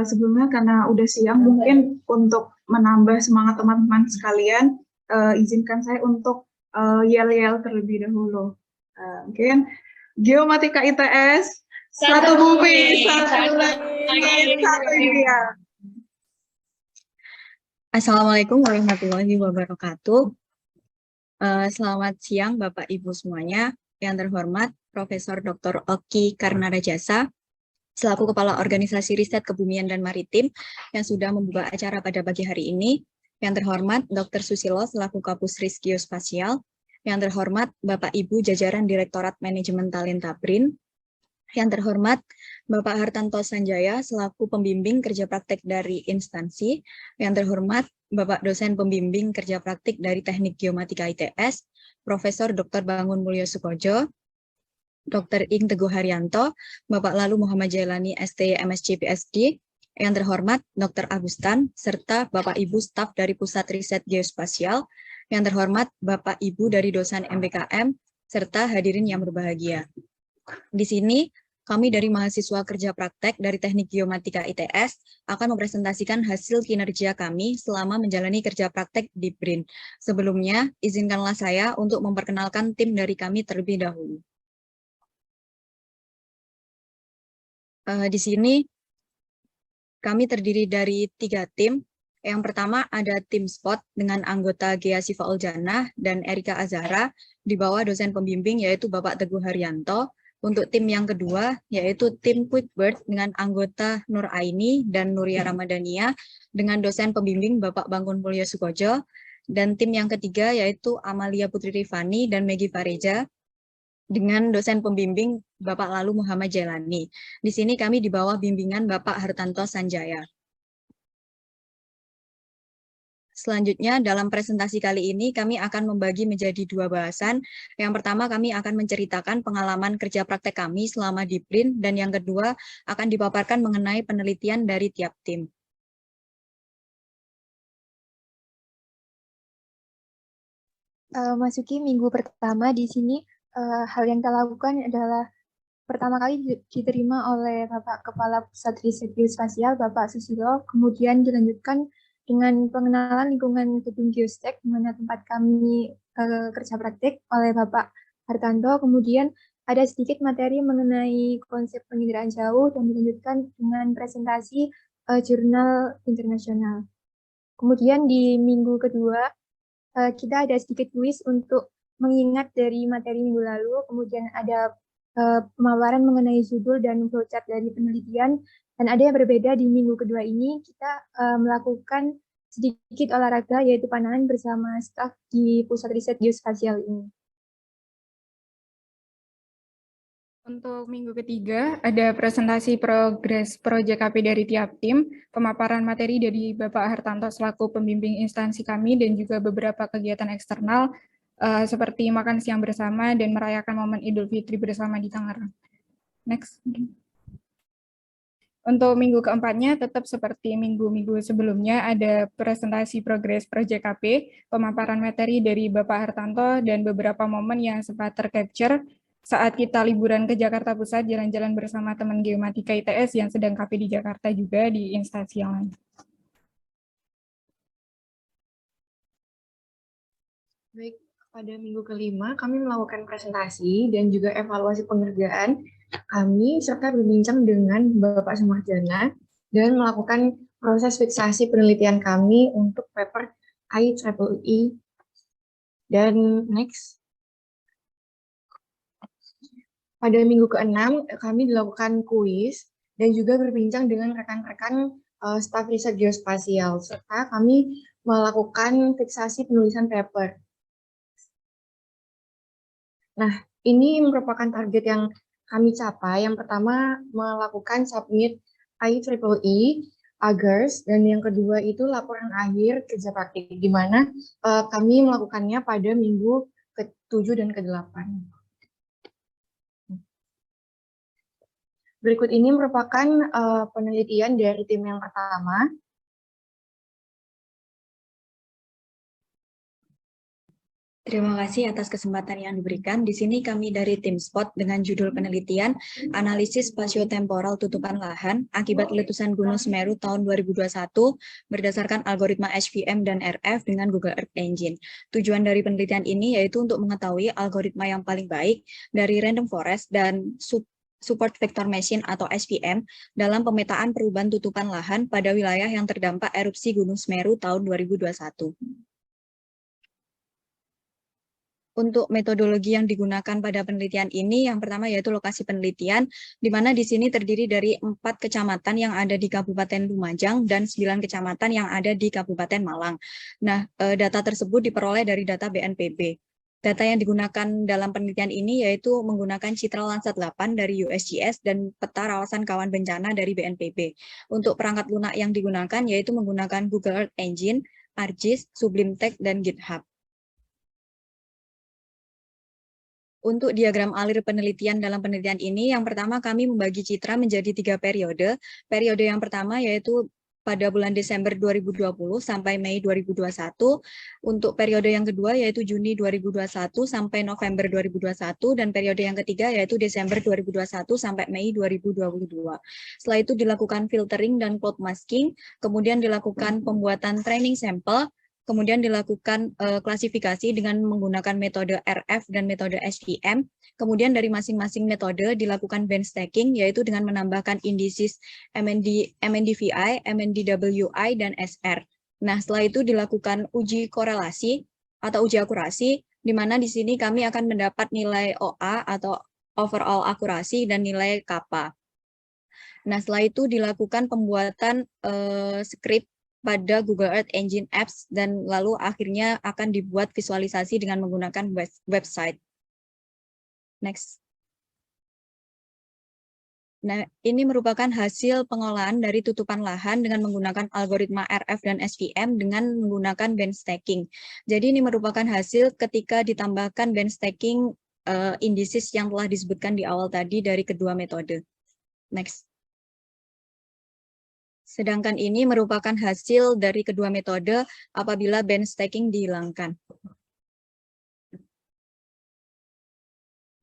Sebelumnya karena udah siang, mungkin untuk menambah semangat teman-teman sekalian, izinkan saya untuk yel-yel terlebih dahulu. Mungkin Geomatika ITS, satu bumi, satu langit, satu ideal. Assalamualaikum warahmatullahi wabarakatuh. Selamat siang Bapak Ibu semuanya. Yang terhormat Profesor Dr. Oki Karnarajasa, selaku Kepala Organisasi Riset Kebumian dan Maritim yang sudah membuka acara pada pagi hari ini. Yang terhormat Dr. Susilo selaku Kapusris Geospasial. Yang terhormat Bapak Ibu jajaran Direktorat Manajemen Talenta BRIN. Yang terhormat Bapak Hartanto Sanjaya selaku pembimbing kerja praktek dari instansi. Yang terhormat Bapak dosen pembimbing kerja praktik dari Teknik Geomatika ITS, Profesor Dr. Bangun Mulyo Sukojo, Dr. Ing Teguh Haryanto, Bapak Lalu Muhammad Jailani ST MSc PSD, yang terhormat Dr. Agustan, serta Bapak Ibu staf dari Pusat Riset Geospasial, yang terhormat Bapak Ibu dari dosen MBKM, serta hadirin yang berbahagia. Di sini, kami dari mahasiswa kerja praktek dari Teknik Geomatika ITS akan mempresentasikan hasil kinerja kami selama menjalani kerja praktek di BRIN. Sebelumnya, izinkanlah saya untuk memperkenalkan tim dari kami terlebih dahulu. Di sini, kami terdiri dari 3 tim. Yang pertama ada tim SPOT dengan anggota Ghea Siva Uljana dan Erika Azhara, di bawah dosen pembimbing yaitu Bapak Teguh Haryanto. Untuk tim yang kedua, yaitu tim Quickbird dengan anggota Nur Aini dan Nuria Ramadhania dengan dosen pembimbing Bapak Bangun Mulyo Sukojo. Dan tim yang ketiga, yaitu Amalia Putri Rifani dan Megi Fareja dengan dosen pembimbing Bapak Lalu Muhammad Jailani. Di sini kami di bawah bimbingan Bapak Hartanto Sanjaya. Selanjutnya, dalam presentasi kali ini, kami akan membagi menjadi 2 bahasan. Yang pertama, kami akan menceritakan pengalaman kerja praktek kami selama di BRIN, dan yang kedua, akan dipaparkan mengenai penelitian dari tiap tim. Masuki minggu pertama di sini, hal yang kita lakukan adalah pertama kali diterima oleh Bapak Kepala Pusat Riset Geospasial, Bapak Susilo, kemudian dilanjutkan dengan pengenalan lingkungan gedung Geostek, di mana tempat kami kerja praktik oleh Bapak Hartanto, kemudian ada sedikit materi mengenai konsep penginderaan jauh, dan dilanjutkan dengan presentasi jurnal internasional. Kemudian di minggu kedua, kita ada sedikit kuis untuk mengingat dari materi minggu lalu, kemudian ada pemaparan mengenai judul dan flowchart dari penelitian, dan ada yang berbeda di minggu kedua ini, kita melakukan sedikit olahraga, yaitu panahan bersama staf di Pusat Riset Geospasial ini. Untuk minggu ketiga, ada presentasi progres proyek KP dari tiap tim, pemaparan materi dari Bapak Hartanto selaku pembimbing instansi kami, dan juga beberapa kegiatan eksternal, seperti makan siang bersama dan merayakan momen Idul Fitri bersama di Tangerang. Next. Untuk minggu keempatnya, tetap seperti minggu-minggu sebelumnya, ada presentasi progres proyek KP, pemaparan materi dari Bapak Hartanto, dan beberapa momen yang sempat tercapture saat kita liburan ke Jakarta Pusat, jalan-jalan bersama teman Geomatika ITS yang sedang KP di Jakarta juga di instansi yang lain. Baik, pada minggu kelima kami melakukan presentasi dan juga evaluasi pengerjaan kami serta berbincang dengan Bapak Sumarjana dan melakukan proses fiksasi penelitian kami untuk paper IEEE. Dan next. Pada minggu ke-6 kami dilakukan kuis dan juga berbincang dengan rekan-rekan staf riset geospasial serta kami melakukan fiksasi penulisan paper. Nah, ini merupakan target yang kami capai. Yang pertama melakukan submit IEEE August, dan yang kedua itu laporan akhir kerja praktik, di mana kami melakukannya pada minggu ke-7 dan ke-8. Berikut ini merupakan penelitian dari tim yang pertama. Terima kasih atas kesempatan yang diberikan. Di sini kami dari tim SPOT dengan judul penelitian Analisis Spatiotemporal Tutupan Lahan akibat letusan Gunung Semeru tahun 2021 berdasarkan algoritma HVM dan RF dengan Google Earth Engine. Tujuan dari penelitian ini yaitu untuk mengetahui algoritma yang paling baik dari random forest dan support vector machine atau SVM dalam pemetaan perubahan tutupan lahan pada wilayah yang terdampak erupsi Gunung Semeru tahun 2021. Untuk metodologi yang digunakan pada penelitian ini, yang pertama yaitu lokasi penelitian, di mana di sini terdiri dari 4 kecamatan yang ada di Kabupaten Lumajang dan 9 kecamatan yang ada di Kabupaten Malang. Nah, data tersebut diperoleh dari data BNPB. Data yang digunakan dalam penelitian ini yaitu menggunakan Citra Landsat 8 dari USGS dan peta rawasan kawan bencana dari BNPB. Untuk perangkat lunak yang digunakan yaitu menggunakan Google Earth Engine, ArcGIS, Sublime Text, dan GitHub. Untuk diagram alir penelitian dalam penelitian ini, yang pertama kami membagi citra menjadi 3 periode. Periode yang pertama yaitu pada bulan Desember 2020 sampai Mei 2021. Untuk periode yang kedua yaitu Juni 2021 sampai November 2021. Dan periode yang ketiga yaitu Desember 2021 sampai Mei 2022. Setelah itu dilakukan filtering dan cloud masking, kemudian dilakukan pembuatan training sampel, kemudian dilakukan klasifikasi dengan menggunakan metode RF dan metode SVM. Kemudian dari masing-masing metode dilakukan band stacking, yaitu dengan menambahkan indices MNDVI, MNDWI, dan SR. Nah, setelah itu dilakukan uji korelasi atau uji akurasi, di mana di sini kami akan mendapat nilai OA atau overall akurasi dan nilai kappa. Nah, setelah itu dilakukan pembuatan script pada Google Earth Engine Apps, dan lalu akhirnya akan dibuat visualisasi dengan menggunakan website. Next. Nah, ini merupakan hasil pengolahan dari tutupan lahan dengan menggunakan algoritma RF dan SVM dengan menggunakan band stacking. Jadi ini merupakan hasil ketika ditambahkan band stacking indices yang telah disebutkan di awal tadi dari kedua metode. Next. Sedangkan ini merupakan hasil dari kedua metode apabila band stacking dihilangkan.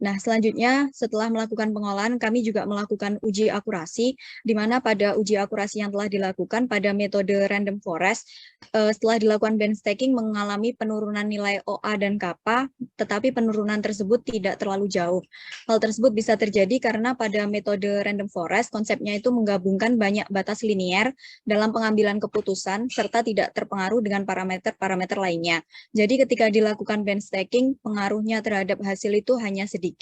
Nah, selanjutnya setelah melakukan pengolahan, kami juga melakukan uji akurasi, di mana pada uji akurasi yang telah dilakukan pada metode random forest, setelah dilakukan band stacking mengalami penurunan nilai OA dan kappa, tetapi penurunan tersebut tidak terlalu jauh. Hal tersebut bisa terjadi karena pada metode random forest, konsepnya itu menggabungkan banyak batas linier dalam pengambilan keputusan, serta tidak terpengaruh dengan parameter-parameter lainnya. Jadi ketika dilakukan band stacking, pengaruhnya terhadap hasil itu hanya sedikit.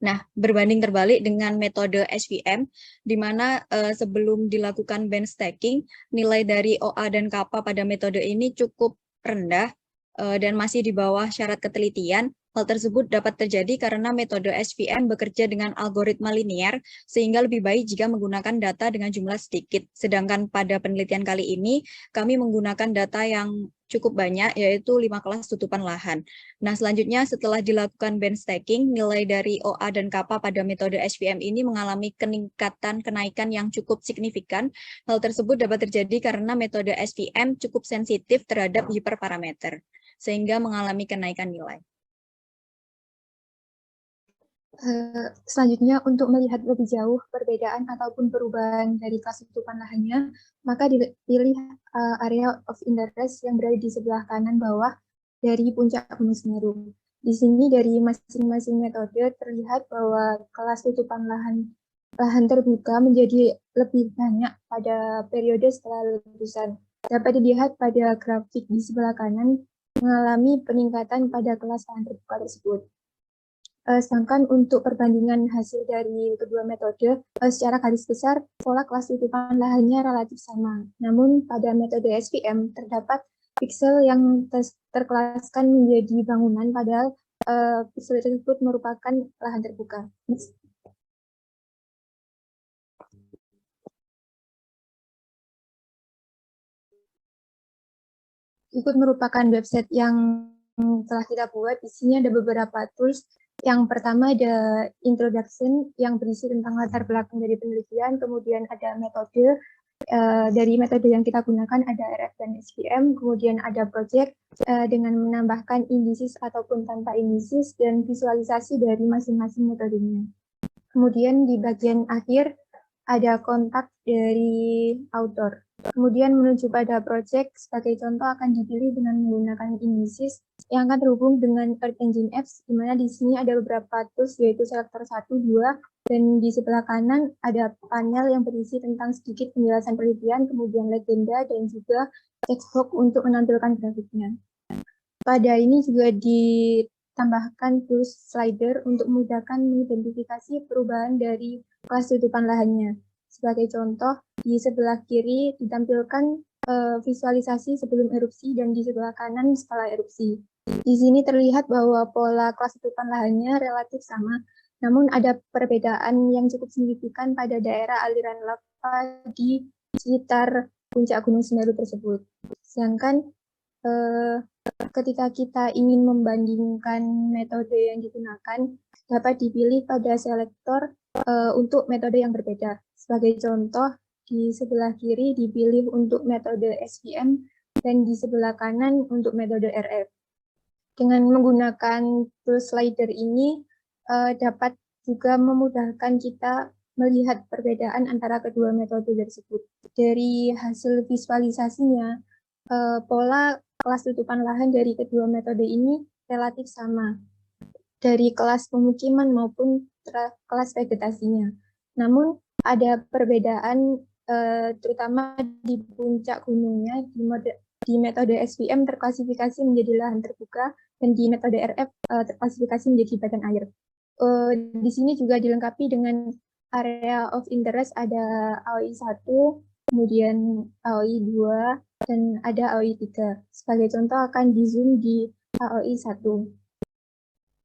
Nah, berbanding terbalik dengan metode SVM, di mana sebelum dilakukan band stacking, nilai dari OA dan kappa pada metode ini cukup rendah dan masih di bawah syarat ketelitian. Hal tersebut dapat terjadi karena metode SVM bekerja dengan algoritma linear, sehingga lebih baik jika menggunakan data dengan jumlah sedikit. Sedangkan pada penelitian kali ini, kami menggunakan data yang cukup banyak, yaitu 5 kelas tutupan lahan. Nah, selanjutnya setelah dilakukan band stacking, nilai dari OA dan kappa pada metode SVM ini mengalami kenaikan yang cukup signifikan. Hal tersebut dapat terjadi karena metode SVM cukup sensitif terhadap hiperparameter, sehingga mengalami kenaikan nilai. Selanjutnya, untuk melihat lebih jauh perbedaan ataupun perubahan dari kelas tutupan lahannya, maka dipilih area of interest yang berada di sebelah kanan bawah dari puncak Gunung Semeru. Di sini dari masing-masing metode terlihat bahwa kelas tutupan lahan terbuka menjadi lebih banyak pada periode setelah letusan. Dapat dilihat pada grafik di sebelah kanan mengalami peningkatan pada kelas lahan terbuka tersebut. Sedangkan untuk perbandingan hasil dari kedua metode, secara garis besar pola kelas tutupan lahannya relatif sama. Namun pada metode SVM terdapat piksel yang terkelaskan menjadi bangunan, padahal piksel tersebut merupakan lahan terbuka. Ikut merupakan website yang telah kita buat. Di sini ada beberapa tools. Yang pertama ada introduction yang berisi tentang latar belakang dari penelitian, kemudian ada metode, Dari metode yang kita gunakan ada RF dan SPM, kemudian ada project dengan menambahkan indices ataupun tanpa indices dan visualisasi dari masing-masing metodenya. Kemudian di bagian akhir ada kontak dari author. Kemudian menuju pada project, sebagai contoh akan dipilih dengan menggunakan indices yang akan terhubung dengan Earth Engine Apps, di mana di sini ada beberapa tools yaitu selektor 1, 2, dan di sebelah kanan ada panel yang berisi tentang sedikit penjelasan penelitian, kemudian legenda, dan juga textbox untuk menampilkan grafiknya. Pada ini juga ditambahkan tools slider untuk memudahkan mengidentifikasi perubahan dari kelas tutupan lahannya. Sebagai contoh, di sebelah kiri ditampilkan visualisasi sebelum erupsi dan di sebelah kanan setelah erupsi. Di sini terlihat bahwa pola kelas tutupan lahannya relatif sama, namun ada perbedaan yang cukup signifikan pada daerah aliran lava di sekitar puncak Gunung Semeru tersebut. Sedangkan ketika kita ingin membandingkan metode yang digunakan, dapat dipilih pada selektor untuk metode yang berbeda. Sebagai contoh, di sebelah kiri dipilih untuk metode SPM dan di sebelah kanan untuk metode RF. Dengan menggunakan tool slider ini dapat juga memudahkan kita melihat perbedaan antara kedua metode tersebut. Dari hasil visualisasinya, pola kelas tutupan lahan dari kedua metode ini relatif sama dari kelas pemukiman maupun kelas vegetasinya. Namun ada perbedaan terutama di puncak gunungnya. Di metode SPM terklasifikasi menjadi lahan terbuka dan di metode RF terklasifikasi menjadi badan air. Di sini juga dilengkapi dengan area of interest, ada AOI 1, kemudian AOI 2, dan ada AOI 3. Sebagai contoh akan di zoom di AOI 1.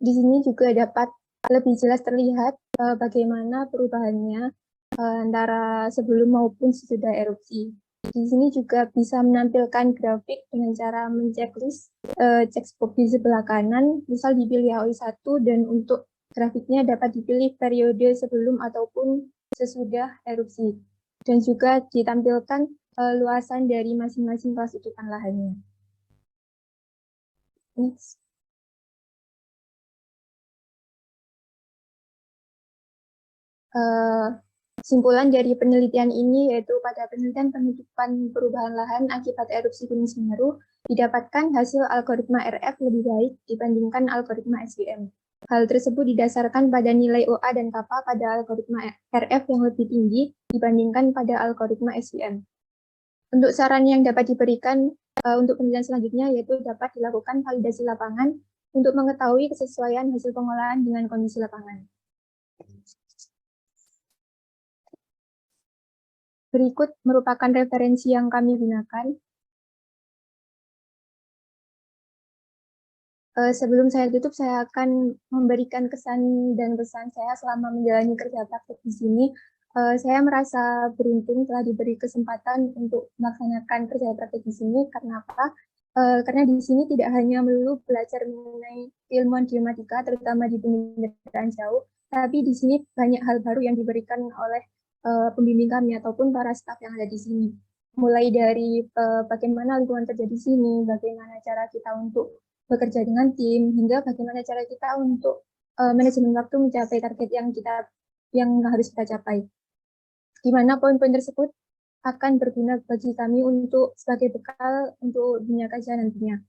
Di sini juga dapat lebih jelas terlihat bagaimana perubahannya antara sebelum maupun sesudah erupsi. Di sini juga bisa menampilkan grafik dengan cara menceklis checkbox di sebelah kanan, misal dipilih AOI 1 dan untuk grafiknya dapat dipilih periode sebelum ataupun sesudah erupsi. Dan juga ditampilkan luasan dari masing-masing kelas tutupan lahannya. Next. Kesimpulan dari penelitian ini yaitu pada penelitian penutupan perubahan lahan akibat erupsi Gunung Semeru didapatkan hasil algoritma RF lebih baik dibandingkan algoritma SPM. Hal tersebut didasarkan pada nilai OA dan kappa pada algoritma RF yang lebih tinggi dibandingkan pada algoritma SPM. Untuk saran yang dapat diberikan untuk penelitian selanjutnya yaitu dapat dilakukan validasi lapangan untuk mengetahui kesesuaian hasil pengolahan dengan kondisi lapangan. Berikut merupakan referensi yang kami gunakan. Sebelum saya tutup, saya akan memberikan kesan dan pesan saya selama menjalani kerja praktik di sini. Saya merasa beruntung telah diberi kesempatan untuk melaksanakan kerja praktik di sini. Karena apa? Karena di sini tidak hanya melulu belajar mengenai ilmuwan geomatika, terutama di pendidikan jauh, tapi di sini banyak hal baru yang diberikan oleh pembimbing kami ataupun para staf yang ada di sini. Mulai dari bagaimana lingkungan kerja di sini, bagaimana cara kita untuk bekerja dengan tim, hingga bagaimana cara kita untuk manajemen waktu mencapai target yang harus kita capai. Di mana poin-poin tersebut akan berguna bagi kami untuk sebagai bekal untuk dunia kerja nantinya.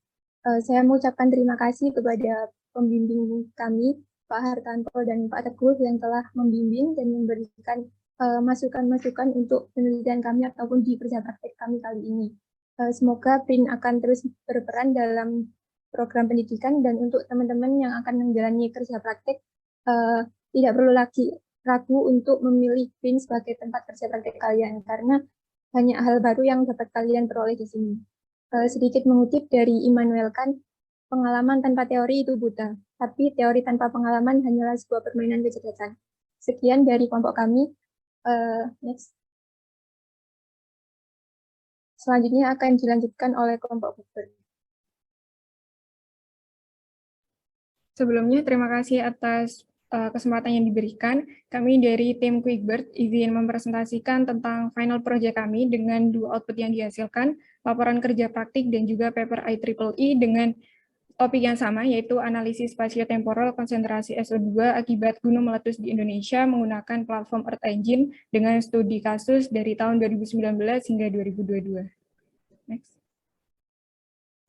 Saya mengucapkan terima kasih kepada pembimbing kami, Pak Hartanto dan Pak Teguh yang telah membimbing dan memberikan masukan-masukan untuk penelitian kami ataupun di kerja praktek kami kali ini. Semoga BRIN akan terus berperan dalam program pendidikan dan untuk teman-teman yang akan menjalani kerja praktek tidak perlu lagi ragu untuk memilih BRIN sebagai tempat kerja praktek kalian karena banyak hal baru yang dapat kalian peroleh di sini. Sedikit mengutip dari Immanuel Kant, pengalaman tanpa teori itu buta, tapi teori tanpa pengalaman hanyalah sebuah permainan kecerdasan. Sekian dari kelompok kami. Next. Selanjutnya akan dilanjutkan oleh kelompok Bukber. Sebelumnya, terima kasih atas kesempatan yang diberikan. Kami dari tim Quickbird izin mempresentasikan tentang final project kami dengan 2 output yang dihasilkan, laporan kerja praktik dan juga paper IEEE dengan topik yang sama, yaitu analisis spatiotemporal konsentrasi SO2 akibat gunung meletus di Indonesia menggunakan platform Earth Engine dengan studi kasus dari tahun 2019 hingga 2022. Next.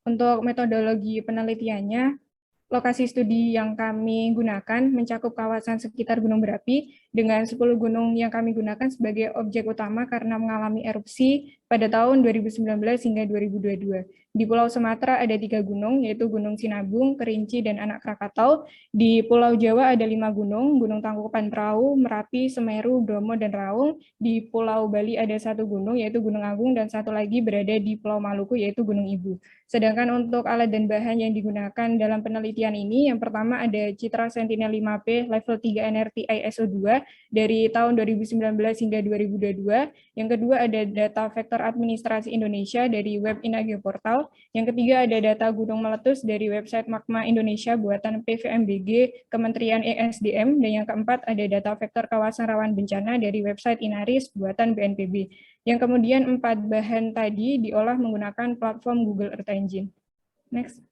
Untuk metodologi penelitiannya, lokasi studi yang kami gunakan mencakup kawasan sekitar gunung berapi dengan 10 gunung yang kami gunakan sebagai objek utama karena mengalami erupsi pada tahun 2019 hingga 2022. Di Pulau Sumatera ada 3 gunung, yaitu Gunung Sinabung, Kerinci, dan Anak Krakatau. Di Pulau Jawa ada 5 gunung, Gunung Tangkuban Perahu, Merapi, Semeru, Bromo, dan Raung. Di Pulau Bali ada 1 gunung, yaitu Gunung Agung, dan 1 lagi berada di Pulau Maluku, yaitu Gunung Ibu. Sedangkan untuk alat dan bahan yang digunakan dalam penelitian ini, yang pertama ada Citra Sentinel-5P level 3 NRTI SO2 dari tahun 2019 hingga 2022. Yang kedua ada data vektor administrasi Indonesia dari web Inagio Portal. Yang ketiga ada data gunung meletus dari website Magma Indonesia buatan PVMBG Kementerian ESDM. Dan yang keempat ada data vektor kawasan rawan bencana dari website Inaris buatan BNPB. Yang kemudian 4 bahan tadi diolah menggunakan platform Google Earth Engine. Next.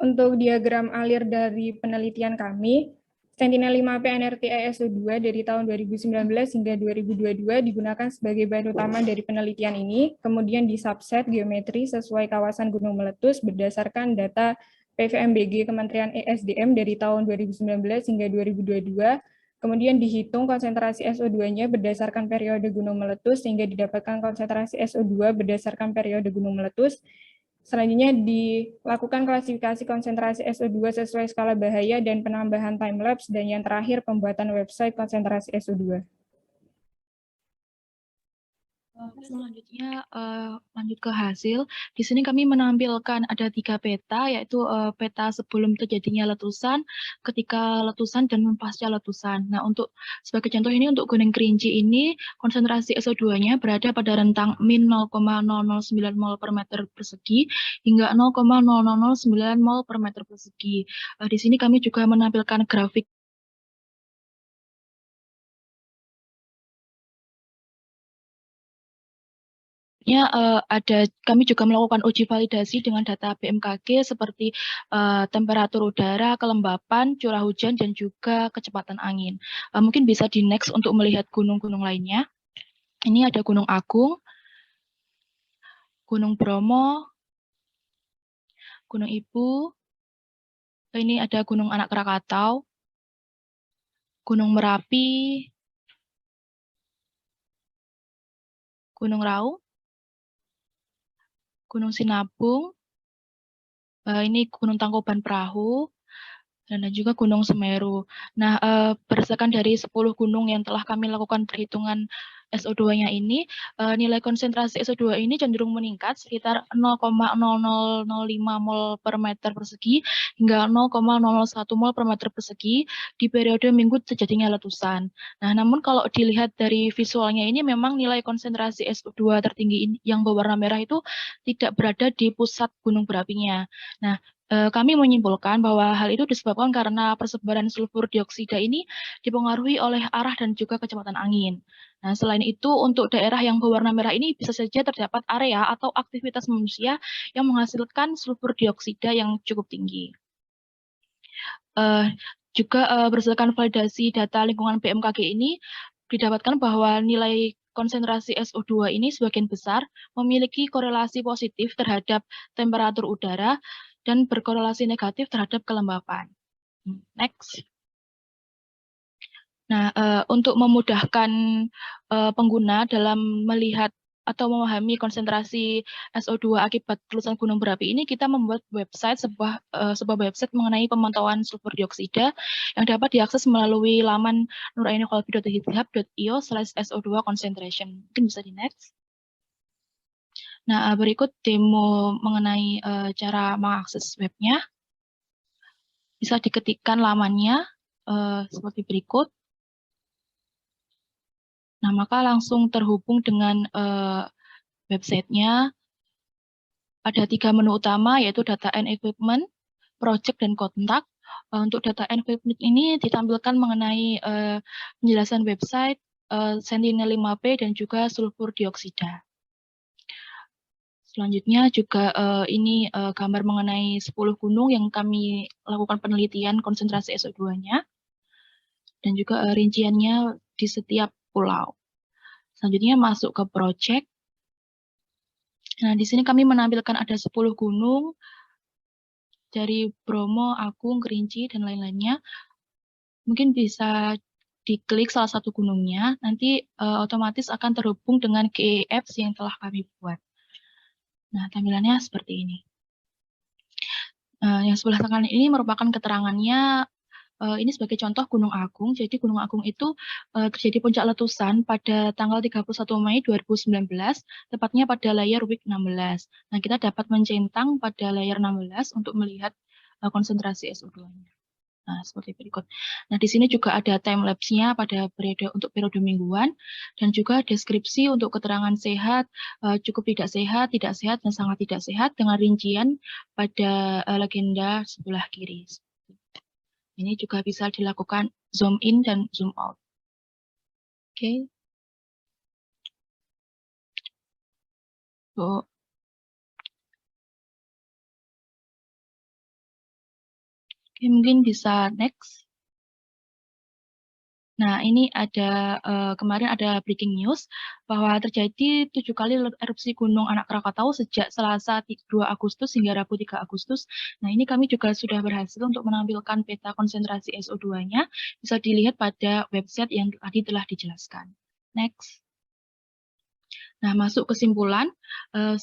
Untuk diagram alir dari penelitian kami, Sentinel-5P NRTI SO2 dari tahun 2019 hingga 2022 digunakan sebagai bahan utama dari penelitian ini, kemudian di subset geometri sesuai kawasan gunung meletus berdasarkan data PVMBG Kementerian ESDM dari tahun 2019 hingga 2022, kemudian dihitung konsentrasi SO2-nya berdasarkan periode gunung meletus sehingga didapatkan konsentrasi SO2 berdasarkan periode gunung meletus. Selanjutnya dilakukan klasifikasi konsentrasi SO2 sesuai skala bahaya dan penambahan timelapse, dan yang terakhir pembuatan website konsentrasi SO2. Selanjutnya lanjut ke hasil. Di sini kami menampilkan ada 3 peta, yaitu peta sebelum terjadinya letusan, ketika letusan, dan pasca letusan. Nah, untuk sebagai contoh ini untuk Gunung Kerinci ini konsentrasi SO2-nya berada pada rentang min 0,009 mol per meter persegi hingga 0,0009 mol per meter persegi. Di sini kami juga menampilkan grafik ada, kami juga melakukan uji validasi dengan data BMKG seperti temperatur udara, kelembapan, curah hujan, dan juga kecepatan angin. Mungkin bisa di next untuk melihat gunung-gunung lainnya. Ini ada Gunung Agung, Gunung Bromo, Gunung Ibu, ini ada Gunung Anak Krakatau, Gunung Merapi, Gunung Raung, Gunung Sinabung, ini Gunung Tangkuban Perahu, dan juga Gunung Semeru. Nah, berdasarkan dari 10 gunung yang telah kami lakukan perhitungan SO2-nya ini, nilai konsentrasi SO2 ini cenderung meningkat sekitar 0,0005 mol per meter persegi hingga 0,001 mol per meter persegi di periode minggu terjadinya letusan. Nah, namun kalau dilihat dari visualnya ini memang nilai konsentrasi SO2 tertinggi yang berwarna merah itu tidak berada di pusat gunung berapinya. Nah, kami menyimpulkan bahwa hal itu disebabkan karena persebaran sulfur dioksida ini dipengaruhi oleh arah dan juga kecepatan angin. Nah, selain itu, untuk daerah yang berwarna merah ini bisa saja terdapat area atau aktivitas manusia yang menghasilkan sulfur dioksida yang cukup tinggi. Juga berdasarkan validasi data lingkungan BMKG ini, didapatkan bahwa nilai konsentrasi SO2 ini sebagian besar memiliki korelasi positif terhadap temperatur udara dan berkorelasi negatif terhadap kelembapan. Next. Nah, untuk memudahkan pengguna dalam melihat atau memahami konsentrasi SO2 akibat letusan gunung berapi ini, kita membuat website, sebuah website mengenai pemantauan sulfur dioksida yang dapat diakses melalui laman nurainikopi.github.io/SO2 concentration. Mungkin bisa di next. Nah, berikut demo mengenai cara mengakses webnya. Bisa diketikkan lamannya seperti berikut. Nah, maka langsung terhubung dengan websitenya. Ada 3 menu utama, yaitu data and equipment, project, dan kontak. Untuk data envelop ini ditampilkan mengenai penjelasan website, Sentinel-5P, dan juga sulfur dioksida. Selanjutnya juga ini gambar mengenai 10 gunung yang kami lakukan penelitian konsentrasi SO2-nya, dan juga rinciannya di setiap pulau. Selanjutnya masuk ke project. Nah, di sini kami menampilkan ada 10 gunung dari Bromo, Agung, Kerinci, dan lain-lainnya. Mungkin bisa diklik salah satu gunungnya, nanti otomatis akan terhubung dengan GEFs yang telah kami buat. Nah, tampilannya seperti ini. Yang sebelah kanan ini merupakan keterangannya. Ini sebagai contoh Gunung Agung. Jadi Gunung Agung itu terjadi puncak letusan pada tanggal 31 Mei 2019, tepatnya pada layar WIG 16. Nah, kita dapat mencentang pada layar 16 untuk melihat konsentrasi SO2-nya. Nah, seperti berikut. Nah, di sini juga ada time-lapse-nya pada periode mingguan, dan juga deskripsi untuk keterangan sehat, cukup tidak sehat, dan sangat tidak sehat, dengan rincian pada legenda sebelah kiri. Ini juga bisa dilakukan zoom in dan zoom out. Oke. So, oke, mungkin bisa next. Nah, ini ada kemarin ada breaking news bahwa terjadi 7 kali erupsi Gunung Anak Krakatau sejak Selasa 2 Agustus hingga Rabu 3 Agustus. Nah, ini kami juga sudah berhasil untuk menampilkan peta konsentrasi SO2-nya. Bisa dilihat pada website yang tadi telah dijelaskan. Next. Nah, masuk kesimpulan.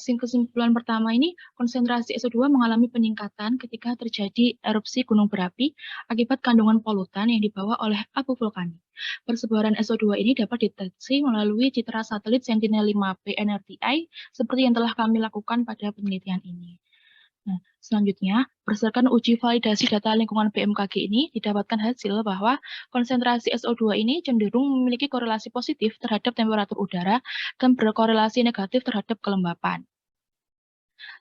Kesimpulan pertama ini, konsentrasi SO2 mengalami peningkatan ketika terjadi erupsi gunung berapi akibat kandungan polutan yang dibawa oleh abu vulkanik. Persebaran SO2 ini dapat dideteksi melalui citra satelit Sentinel-5P NRTI seperti yang telah kami lakukan pada penelitian ini. Nah, selanjutnya, berdasarkan uji validasi data lingkungan BMKG ini, didapatkan hasil bahwa konsentrasi SO2 ini cenderung memiliki korelasi positif terhadap temperatur udara dan berkorelasi negatif terhadap kelembapan.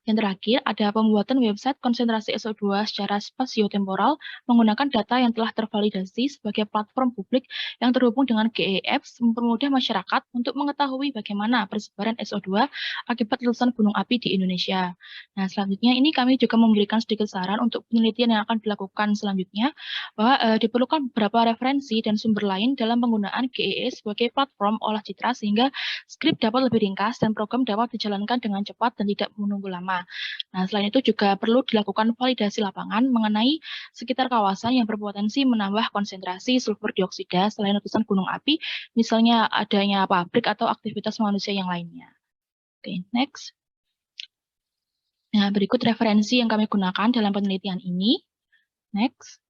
Yang terakhir, ada pembuatan website konsentrasi SO2 secara spasio-temporal menggunakan data yang telah tervalidasi sebagai platform publik yang terhubung dengan GEFs, mempermudah masyarakat untuk mengetahui bagaimana persebaran SO2 akibat letusan gunung api di Indonesia. Nah, selanjutnya ini kami juga memberikan sedikit saran untuk penelitian yang akan dilakukan selanjutnya, bahwa diperlukan beberapa referensi dan sumber lain dalam penggunaan GEE sebagai platform olah citra sehingga skrip dapat lebih ringkas dan program dapat dijalankan dengan cepat dan tidak menunggu lama. Nah, selain itu juga perlu dilakukan validasi lapangan mengenai sekitar kawasan yang berpotensi menambah konsentrasi sulfur dioksida selain letusan gunung api, misalnya adanya pabrik atau aktivitas manusia yang lainnya. Oke, next. Nah, berikut referensi yang kami gunakan dalam penelitian ini. Next.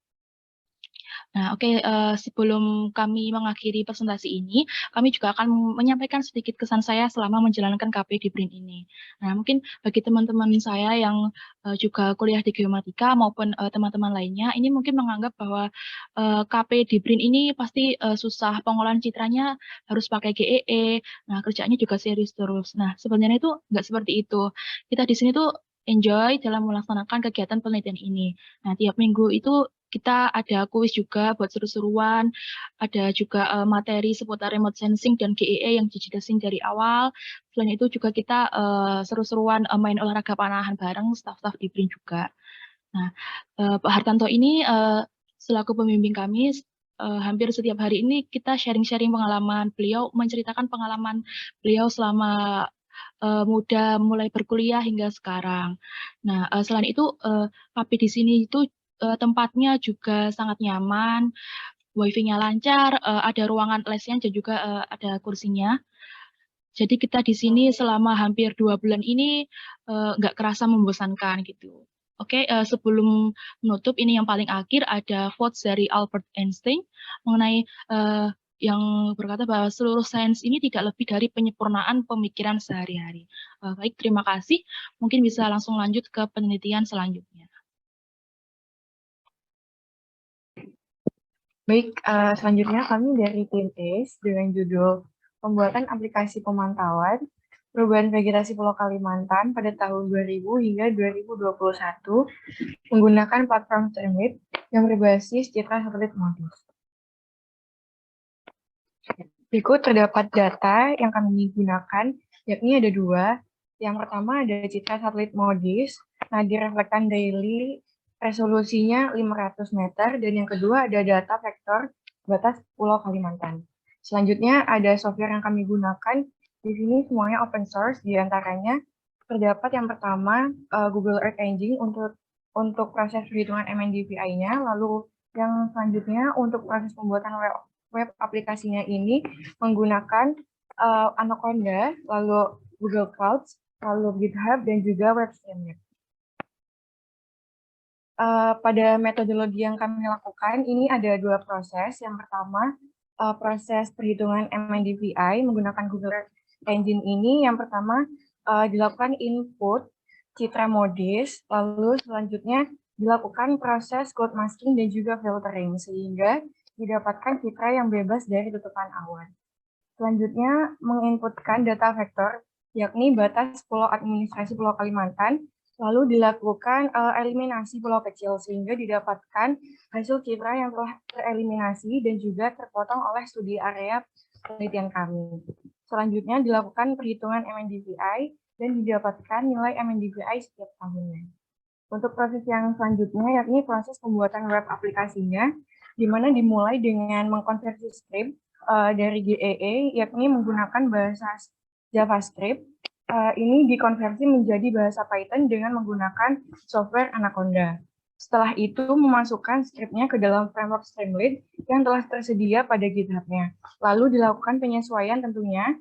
Nah, oke, sebelum kami mengakhiri presentasi ini, kami juga akan menyampaikan sedikit kesan saya selama menjalankan KP di BRIN ini. Nah, mungkin bagi teman-teman saya yang juga kuliah di geomatika maupun teman-teman lainnya, ini mungkin menganggap bahwa KP di BRIN ini pasti susah, pengolahan citranya harus pakai GEE, nah kerjaannya juga serius terus. Nah, sebenarnya itu nggak seperti itu. Kita di sini tuh enjoy dalam melaksanakan kegiatan penelitian ini. Nah, tiap minggu itu kita ada kuis juga buat seru-seruan, ada juga materi seputar remote sensing dan GEE yang dijelasin dari awal. Selain itu juga kita seru-seruan main olahraga panahan bareng staff-staff di BRIN juga. Nah, Pak Hartanto ini selaku pembimbing kami, hampir setiap hari ini kita sharing-sharing pengalaman beliau, menceritakan pengalaman beliau selama muda mulai berkuliah hingga sekarang. Nah, selain itu KP di sini itu tempatnya juga sangat nyaman, wifi-nya lancar, ada ruangan lesnya dan juga ada kursinya. Jadi kita di sini selama hampir 2 bulan ini nggak kerasa membosankan gitu. Oke, sebelum menutup ini yang paling akhir ada quotes dari Albert Einstein mengenai yang berkata bahwa seluruh sains ini tidak lebih dari penyempurnaan pemikiran sehari-hari. Baik, terima kasih. Mungkin bisa langsung lanjut ke penelitian selanjutnya. Baik, selanjutnya kami dari tim ACE dengan judul Pembuatan Aplikasi Pemantauan Perubahan Vegetasi Pulau Kalimantan pada tahun 2000 hingga 2021 menggunakan platform Termit yang berbasis citra satelit MODIS. Berikut terdapat data yang kami gunakan, yakni ada dua. Yang pertama ada citra satelit MODIS, nah direflektan daily, resolusinya 500 meter, dan yang kedua ada data vektor batas Pulau Kalimantan. Selanjutnya ada software yang kami gunakan, di sini semuanya open source, diantaranya terdapat yang pertama Google Earth Engine untuk proses perhitungan MNDVI-nya, lalu yang selanjutnya untuk proses pembuatan web aplikasinya ini menggunakan Anaconda, lalu Google Clouds, lalu GitHub, dan juga WebStreamlit. Pada metodologi yang kami lakukan, ini ada dua proses. Yang pertama, proses perhitungan MNDVI menggunakan Google Earth Engine ini. Yang pertama, dilakukan input citra MODIS, lalu selanjutnya dilakukan proses cloud masking dan juga filtering, sehingga didapatkan citra yang bebas dari tutupan awan. Selanjutnya, menginputkan data vektor, yakni batas pulau administrasi Pulau Kalimantan, lalu dilakukan eliminasi pulau kecil, sehingga didapatkan hasil citra yang telah tereliminasi dan juga terpotong oleh studi area penelitian kami. Selanjutnya dilakukan perhitungan MNDVI dan didapatkan nilai MNDVI setiap tahunnya. Untuk proses yang selanjutnya yakni proses pembuatan web aplikasinya, di mana dimulai dengan mengkonversi script dari GEE, yakni menggunakan bahasa JavaScript. Ini dikonversi menjadi bahasa Python dengan menggunakan software Anaconda. Setelah itu memasukkan scriptnya ke dalam framework Streamlit yang telah tersedia pada GitHub-nya. Lalu dilakukan penyesuaian tentunya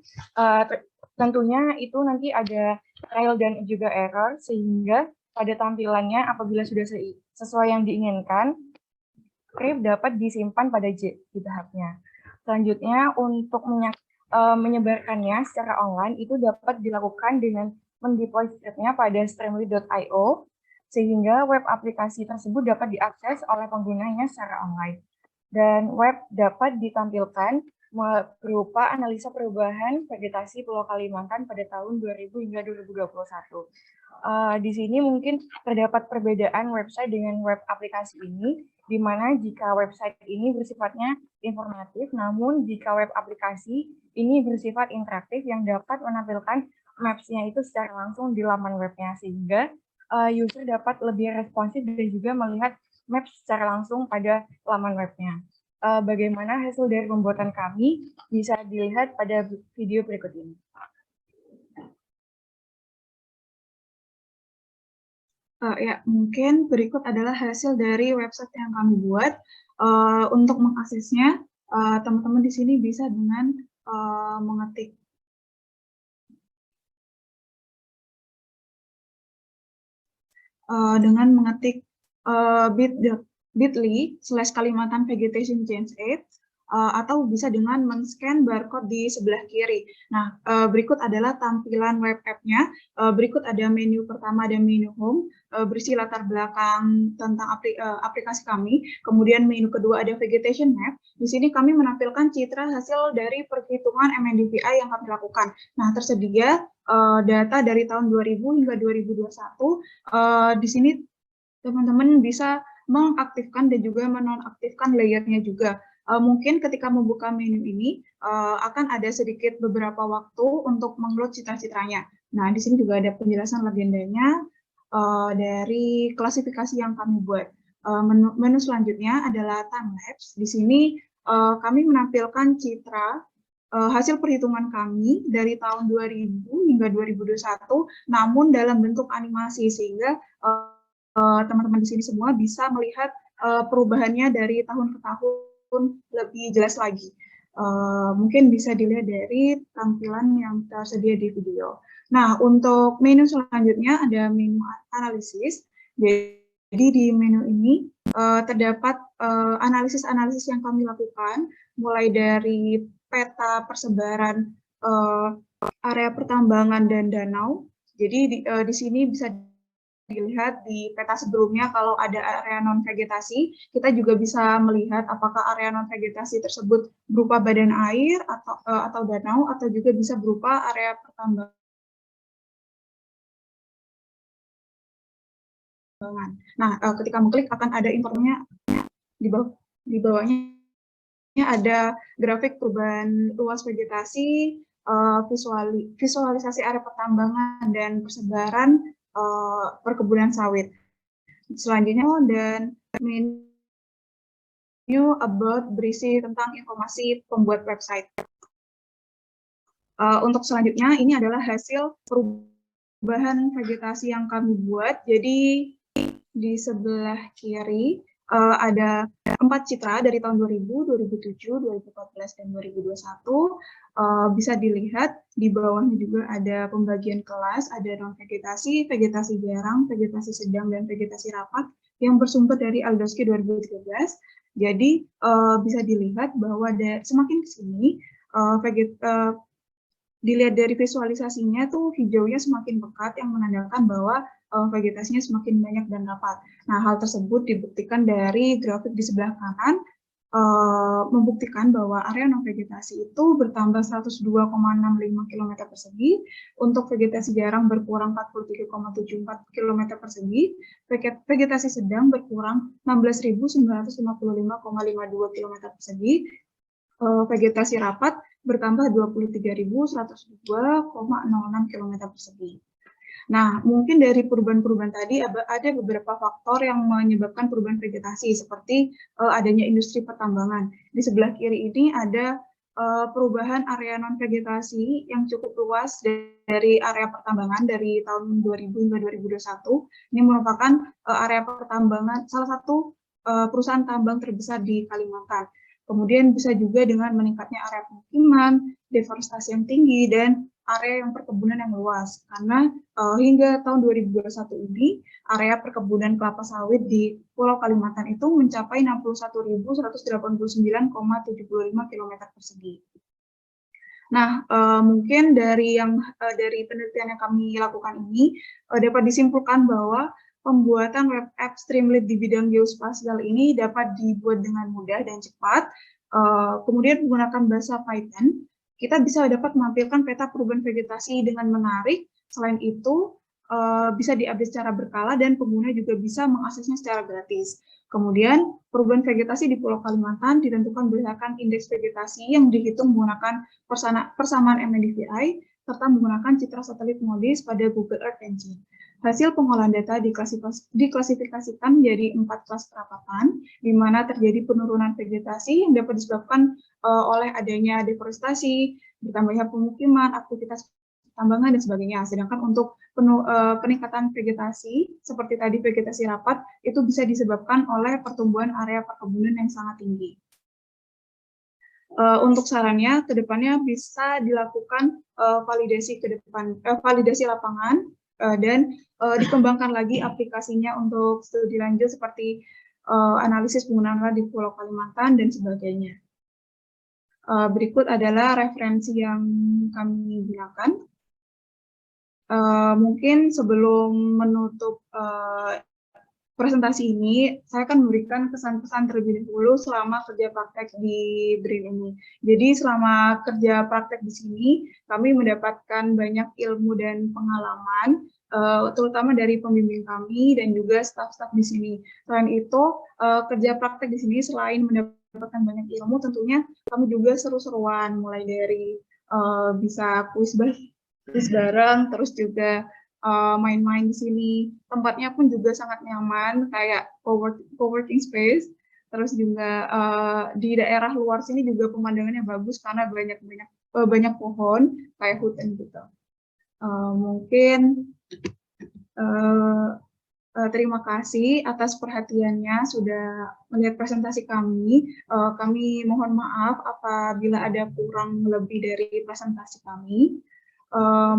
itu nanti ada trial dan juga error, sehingga pada tampilannya apabila sudah sesuai yang diinginkan, script dapat disimpan pada GitHub-nya. Selanjutnya untuk menyebarkannya secara online itu dapat dilakukan dengan mendeploy script-nya pada streamlit.io, sehingga web aplikasi tersebut dapat diakses oleh penggunanya secara online. Dan web dapat ditampilkan berupa analisa perubahan vegetasi Pulau Kalimantan pada tahun 2000 hingga 2021. Di sini mungkin terdapat perbedaan website dengan web aplikasi ini, di mana jika website ini bersifatnya informatif, namun jika web aplikasi ini bersifat interaktif yang dapat menampilkan maps-nya itu secara langsung di laman webnya, sehingga user dapat lebih responsif dan juga melihat maps secara langsung pada laman webnya. Bagaimana hasil dari pembuatan kami bisa dilihat pada video berikut ini. Ya, mungkin berikut adalah hasil dari website yang kami buat. Untuk mengaksesnya, teman-teman di sini bisa dengan mengetik bit.ly/Kalimantan Vegetation Change Aid, atau bisa dengan men-scan barcode di sebelah kiri. Nah, berikut adalah tampilan web app-nya. Berikut ada menu pertama dan menu home, berisi latar belakang tentang aplikasi kami. Kemudian menu kedua ada vegetation map. Di sini kami menampilkan citra hasil dari perhitungan MNDVI yang kami lakukan. Nah, tersedia data dari tahun 2000 hingga 2021. Di sini teman-teman bisa mengaktifkan dan juga menonaktifkan layernya juga. Mungkin ketika membuka menu ini akan ada sedikit beberapa waktu untuk mengload citra-citranya. Nah, di sini juga ada penjelasan legendanya dari klasifikasi yang kami buat. Menu selanjutnya adalah time lapse. Di sini kami menampilkan citra hasil perhitungan kami dari tahun 2000 hingga 2021, namun dalam bentuk animasi, sehingga teman-teman di sini semua bisa melihat perubahannya dari tahun ke tahun lebih jelas lagi. Mungkin bisa dilihat dari tampilan yang tersedia di video. Nah, untuk menu selanjutnya ada menu analisis. Jadi di menu ini terdapat analisis-analisis yang kami lakukan, mulai dari peta persebaran area pertambangan dan danau. Jadi di sini bisa dilihat di peta sebelumnya kalau ada area non-vegetasi, kita juga bisa melihat apakah area non-vegetasi tersebut berupa badan air atau danau, atau juga bisa berupa area pertambangan. Nah, ketika mengklik akan ada informasinya di bawahnya ada grafik perubahan luas vegetasi, visualisasi area pertambangan dan persebaran perkebunan sawit. Selanjutnya dan menu about berisi tentang informasi pembuat website. Untuk selanjutnya ini adalah hasil perubahan vegetasi yang kami buat. Jadi di sebelah kiri ada 4 citra dari tahun 2000, 2007, 2014, dan 2021. Bisa dilihat di bawahnya juga ada pembagian kelas, ada non-vegetasi, vegetasi jarang, vegetasi sedang, dan vegetasi rapat yang bersumber dari Aldowski 2013. Jadi bisa dilihat bahwa semakin ke sini dilihat dari visualisasinya tuh hijaunya semakin pekat yang menandakan bahwa vegetasinya semakin banyak dan rapat. Nah, hal tersebut dibuktikan dari grafik di sebelah kanan, membuktikan bahwa area non-vegetasi itu bertambah 102,65 km persegi, untuk vegetasi jarang berkurang 43,74 km persegi, vegetasi sedang berkurang 16.955,52 km persegi, vegetasi rapat bertambah 23.102,06 km persegi. Nah, mungkin dari perubahan-perubahan tadi ada beberapa faktor yang menyebabkan perubahan vegetasi, seperti adanya industri pertambangan. Di sebelah kiri ini ada perubahan area non-vegetasi yang cukup luas dari area pertambangan dari tahun 2000 hingga 2021. Ini merupakan area pertambangan, salah satu perusahaan tambang terbesar di Kalimantan. Kemudian bisa juga dengan meningkatnya area pemukiman, deforestasi yang tinggi, dan area yang perkebunan yang luas. Karena hingga tahun 2021 ini, area perkebunan kelapa sawit di Pulau Kalimantan itu mencapai 61.189,75 km persegi. Nah, mungkin dari penelitian yang kami lakukan ini, dapat disimpulkan bahwa pembuatan web app Streamlit di bidang geospasial ini dapat dibuat dengan mudah dan cepat. Kemudian menggunakan bahasa Python, kita bisa dapat menampilkan peta perubahan vegetasi dengan menarik. Selain itu, bisa diupdate secara berkala dan pengguna juga bisa mengaksesnya secara gratis. Kemudian, perubahan vegetasi di Pulau Kalimantan ditentukan berdasarkan indeks vegetasi yang dihitung menggunakan persamaan MNDVI serta menggunakan citra satelit MODIS pada Google Earth Engine. Hasil pengolahan data diklasifikasikan menjadi 4 kelas kerapatan, di mana terjadi penurunan vegetasi yang dapat disebabkan oleh adanya deforestasi, bertambahnya pemukiman, aktivitas tambangan, dan sebagainya. Sedangkan untuk peningkatan vegetasi, seperti tadi vegetasi rapat, itu bisa disebabkan oleh pertumbuhan area perkebunan yang sangat tinggi. Untuk sarannya, kedepannya bisa dilakukan validasi lapangan, dan dikembangkan lagi aplikasinya untuk studi lanjut seperti analisis penggunaan di Pulau Kalimantan dan sebagainya. Berikut adalah referensi yang kami gunakan. Mungkin sebelum menutup presentasi ini, saya akan memberikan kesan-pesan terlebih dahulu selama kerja praktek di BRIN ini. Jadi selama kerja praktek di sini, kami mendapatkan banyak ilmu dan pengalaman, terutama dari pembimbing kami dan juga staf-staf di sini. Selain itu, kerja praktek di sini selain mendapatkan banyak ilmu, tentunya kami juga seru-seruan, mulai dari bisa kuis bareng, terus juga main-main di sini. Tempatnya pun juga sangat nyaman, kayak co-working space. Terus juga di daerah luar sini juga pemandangannya bagus karena banyak pohon, kayak hutan gitu. Mungkin terima kasih atas perhatiannya sudah melihat presentasi kami. Kami mohon maaf apabila ada kurang lebih dari presentasi kami.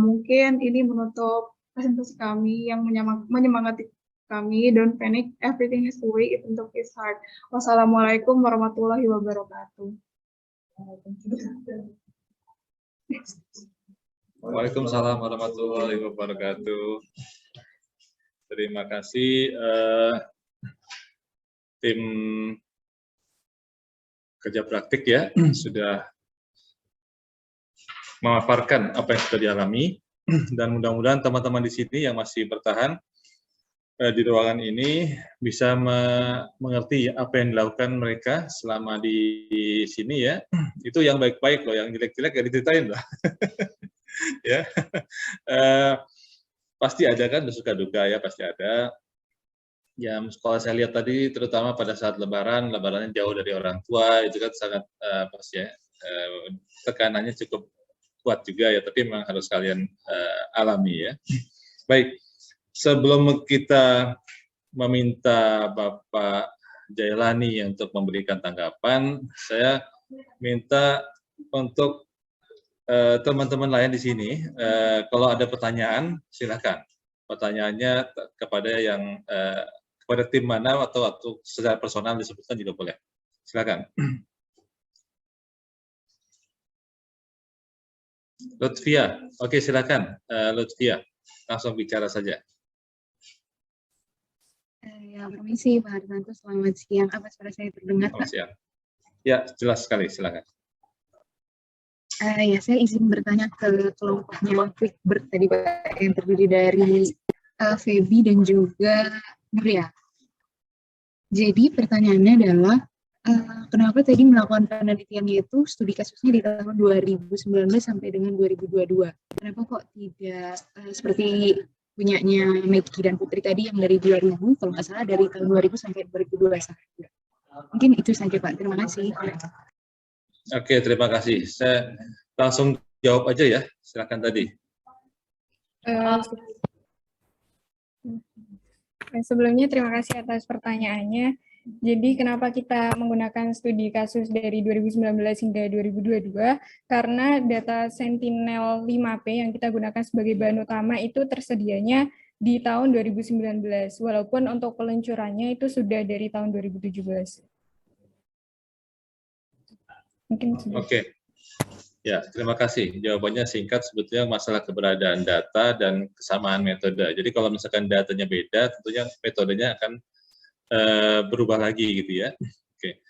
Mungkin ini menutup presentasi kami yang menyemangati kami. Don't panic, everything has to wait until it's hard. Wassalamualaikum warahmatullahi wabarakatuh. Waalaikumsalam warahmatullahi wabarakatuh. Terima kasih tim kerja praktik ya, sudah memaparkan apa yang sudah dialami, dan mudah-mudahan teman-teman di sini yang masih bertahan di ruangan ini bisa mengerti apa yang dilakukan mereka selama di sini ya. Itu yang baik-baik loh, yang jelek-jelek ya diceritain lah. Ya, pasti ada kan suka duka ya, pasti ada. Ya, kalau saya lihat tadi, terutama pada saat lebarannya jauh dari orang tua, itu kan sangat pasti ya, tekanannya cukup kuat juga ya, tapi memang harus kalian alami ya. Baik, sebelum kita meminta Bapak Jailani untuk memberikan tanggapan, saya minta untuk teman-teman lain di sini, kalau ada pertanyaan, silakan. Pertanyaannya kepada yang kepada tim mana atau secara personal disebutkan juga boleh. Silakan. Lutfia, oke silakan. Lutfia, langsung bicara saja. Ya, permisi Pak Hartanto, selamat siang. Apa suara saya terdengar, Pak? Selamat siang. Ya, jelas sekali, silakan. Ya, saya izin bertanya ke kelompoknya Quickbird tadi Pak, yang terdiri dari Feby dan juga Nuria. Jadi pertanyaannya adalah, kenapa tadi melakukan penelitiannya itu studi kasusnya di tahun 2019 sampai dengan 2022? Kenapa kok tidak seperti punyanya Meki dan Putri tadi yang dari 2000, kalau nggak salah dari tahun 2000 sampai 2021? Mungkin itu saja Pak, terima kasih. Oke, terima kasih. Saya langsung jawab aja ya, silakan tadi. Sebelumnya terima kasih atas pertanyaannya. Jadi kenapa kita menggunakan studi kasus dari 2019 hingga 2022? Karena data Sentinel-5P yang kita gunakan sebagai bahan utama itu tersedianya di tahun 2019, walaupun untuk peluncurannya itu sudah dari tahun 2017. Mungkin Oke. Ya, terima kasih. Jawabannya singkat, sebetulnya masalah keberadaan data dan kesamaan metode. Jadi kalau misalkan datanya beda, tentunya metodenya akan berubah lagi gitu ya. Oke.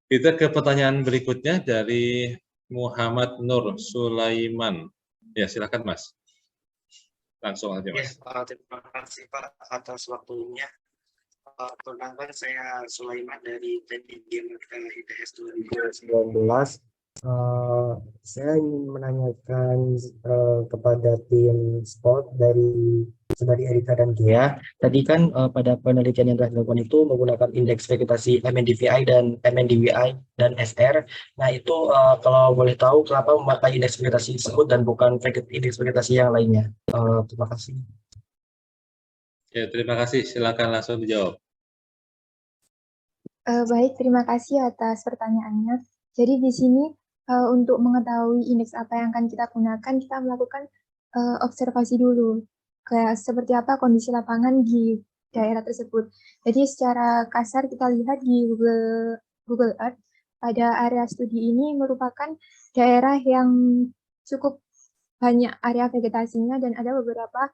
Kita ke pertanyaan berikutnya dari Muhammad Nur Sulaiman. Ya, silakan Mas. Langsung aja Mas. Ya, terima kasih Pak atas waktunya. Perkenalkan saya Sulaiman dari Teknik Geometrika ITS 2019. Saya ingin menanyakan kepada tim sport dari Saudari Erika dan Gia. Tadi kan pada penelitian yang telah dilakukan itu menggunakan indeks vegetasi MNDVI dan MNDVI dan SR. Nah itu kalau boleh tahu kenapa memakai indeks vegetasi tersebut dan bukan indeks vegetasi yang lainnya. Terima kasih. Ya, terima kasih. Silakan langsung dijawab. Baik, terima kasih atas pertanyaannya. Jadi di sini untuk mengetahui indeks apa yang akan kita gunakan, kita melakukan observasi dulu, kayak seperti apa kondisi lapangan di daerah tersebut. Jadi secara kasar kita lihat di Google Earth, pada area studi ini merupakan daerah yang cukup banyak area vegetasinya dan ada beberapa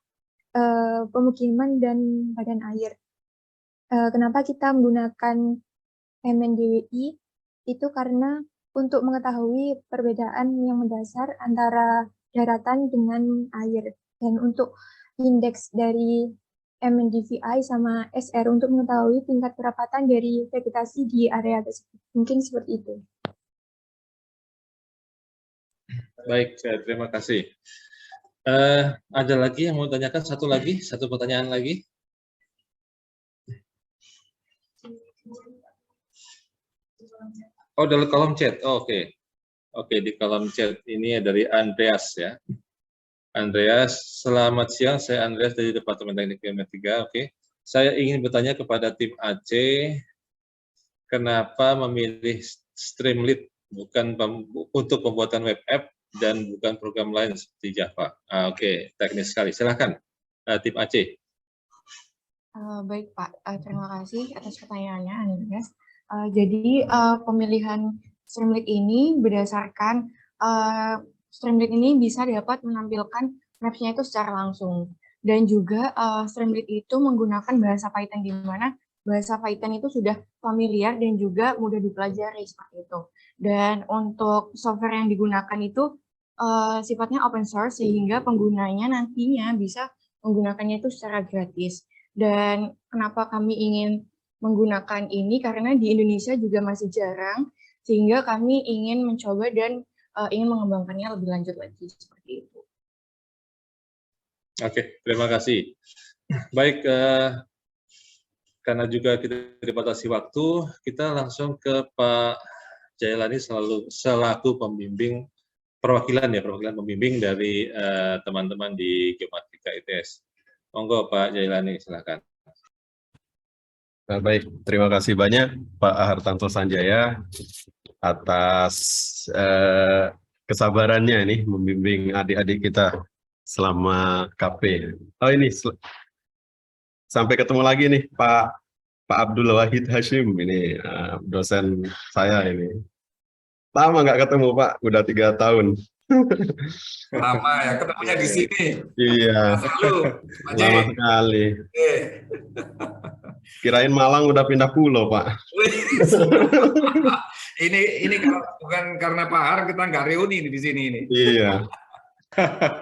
pemukiman dan badan air. Kenapa kita menggunakan MNDWI? Itu karena untuk mengetahui perbedaan yang mendasar antara daratan dengan air. Dan untuk indeks dari MNDVI sama SR untuk mengetahui tingkat kerapatan dari vegetasi di area tersebut. Mungkin seperti itu. Baik, terima kasih. Ada lagi yang mau tanyakan? Satu pertanyaan lagi. Oh, dalam kolom chat. Oh, oke. Oke, di kolom chat ini dari Andreas ya. Andreas, selamat siang. Saya Andreas dari Departemen Teknik Geometria. Oke. Saya ingin bertanya kepada tim AC, kenapa memilih Streamlit bukan untuk pembuatan web app dan bukan program lain seperti Java? Oke, teknis sekali. Silakan tim AC. Baik Pak, terima kasih atas pertanyaannya Andreas. Jadi pemilihan Streamlit ini berdasarkan Streamlit ini bisa dapat menampilkan maps-nya itu secara langsung. Dan juga Streamlit itu menggunakan bahasa Python, di mana bahasa Python itu sudah familiar dan juga mudah dipelajari seperti itu. Dan untuk software yang digunakan itu sifatnya open source, sehingga penggunanya nantinya bisa menggunakannya itu secara gratis. Dan kenapa kami ingin menggunakan ini, karena di Indonesia juga masih jarang, sehingga kami ingin mencoba dan ingin mengembangkannya lebih lanjut lagi, seperti itu. Oke, terima kasih. Baik, karena juga kita dibatasi waktu, kita langsung ke Pak Jailani selaku pembimbing perwakilan pembimbing dari teman-teman di Geomatika ITS. Monggo Pak Jailani, silakan. Baik, terima kasih banyak Pak Hartanto Sanjaya atas kesabarannya ini membimbing adik-adik kita selama KP. Oh ini sampai ketemu lagi nih Pak Abdul Wahid Hashim ini dosen saya ini. Lama nggak ketemu Pak, udah 3 tahun. Lama ya, ketemunya di sini. Iya. Lama sekali. Kirain Malang udah pindah pulau Pak. ini kalau bukan karena Pak Har kita nggak reuni di sini ini. Iya.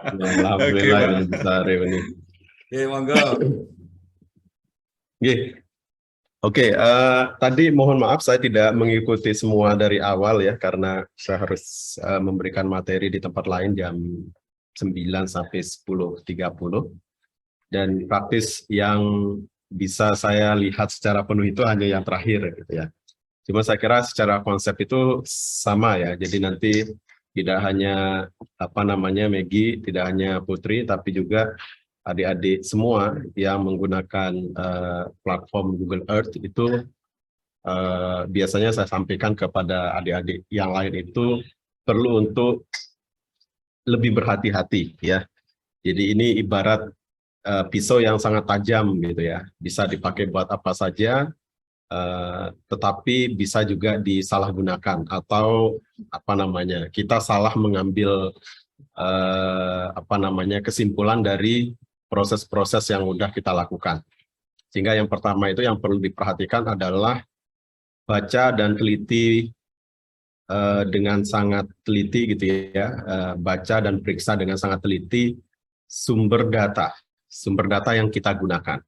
Alhamdulillah ini bisa reuni. Oke, monggo. Oke, tadi mohon maaf saya tidak mengikuti semua dari awal ya, karena saya harus memberikan materi di tempat lain jam 9 sampai 10.30. Dan praktis yang bisa saya lihat secara penuh itu hanya yang terakhir gitu ya. Cuma saya kira secara konsep itu sama ya, jadi nanti tidak hanya Maggie, tidak hanya Putri, tapi juga adik-adik semua yang menggunakan platform Google Earth itu biasanya saya sampaikan kepada adik-adik yang lain itu perlu untuk lebih berhati-hati ya. Jadi ini ibarat pisau yang sangat tajam gitu ya, bisa dipakai buat apa saja, tetapi bisa juga disalahgunakan atau kita salah mengambil kesimpulan dari proses-proses yang udah kita lakukan. Sehingga yang pertama itu yang perlu diperhatikan adalah baca dan teliti dengan sangat teliti gitu ya, baca dan periksa dengan sangat teliti sumber data yang kita gunakan.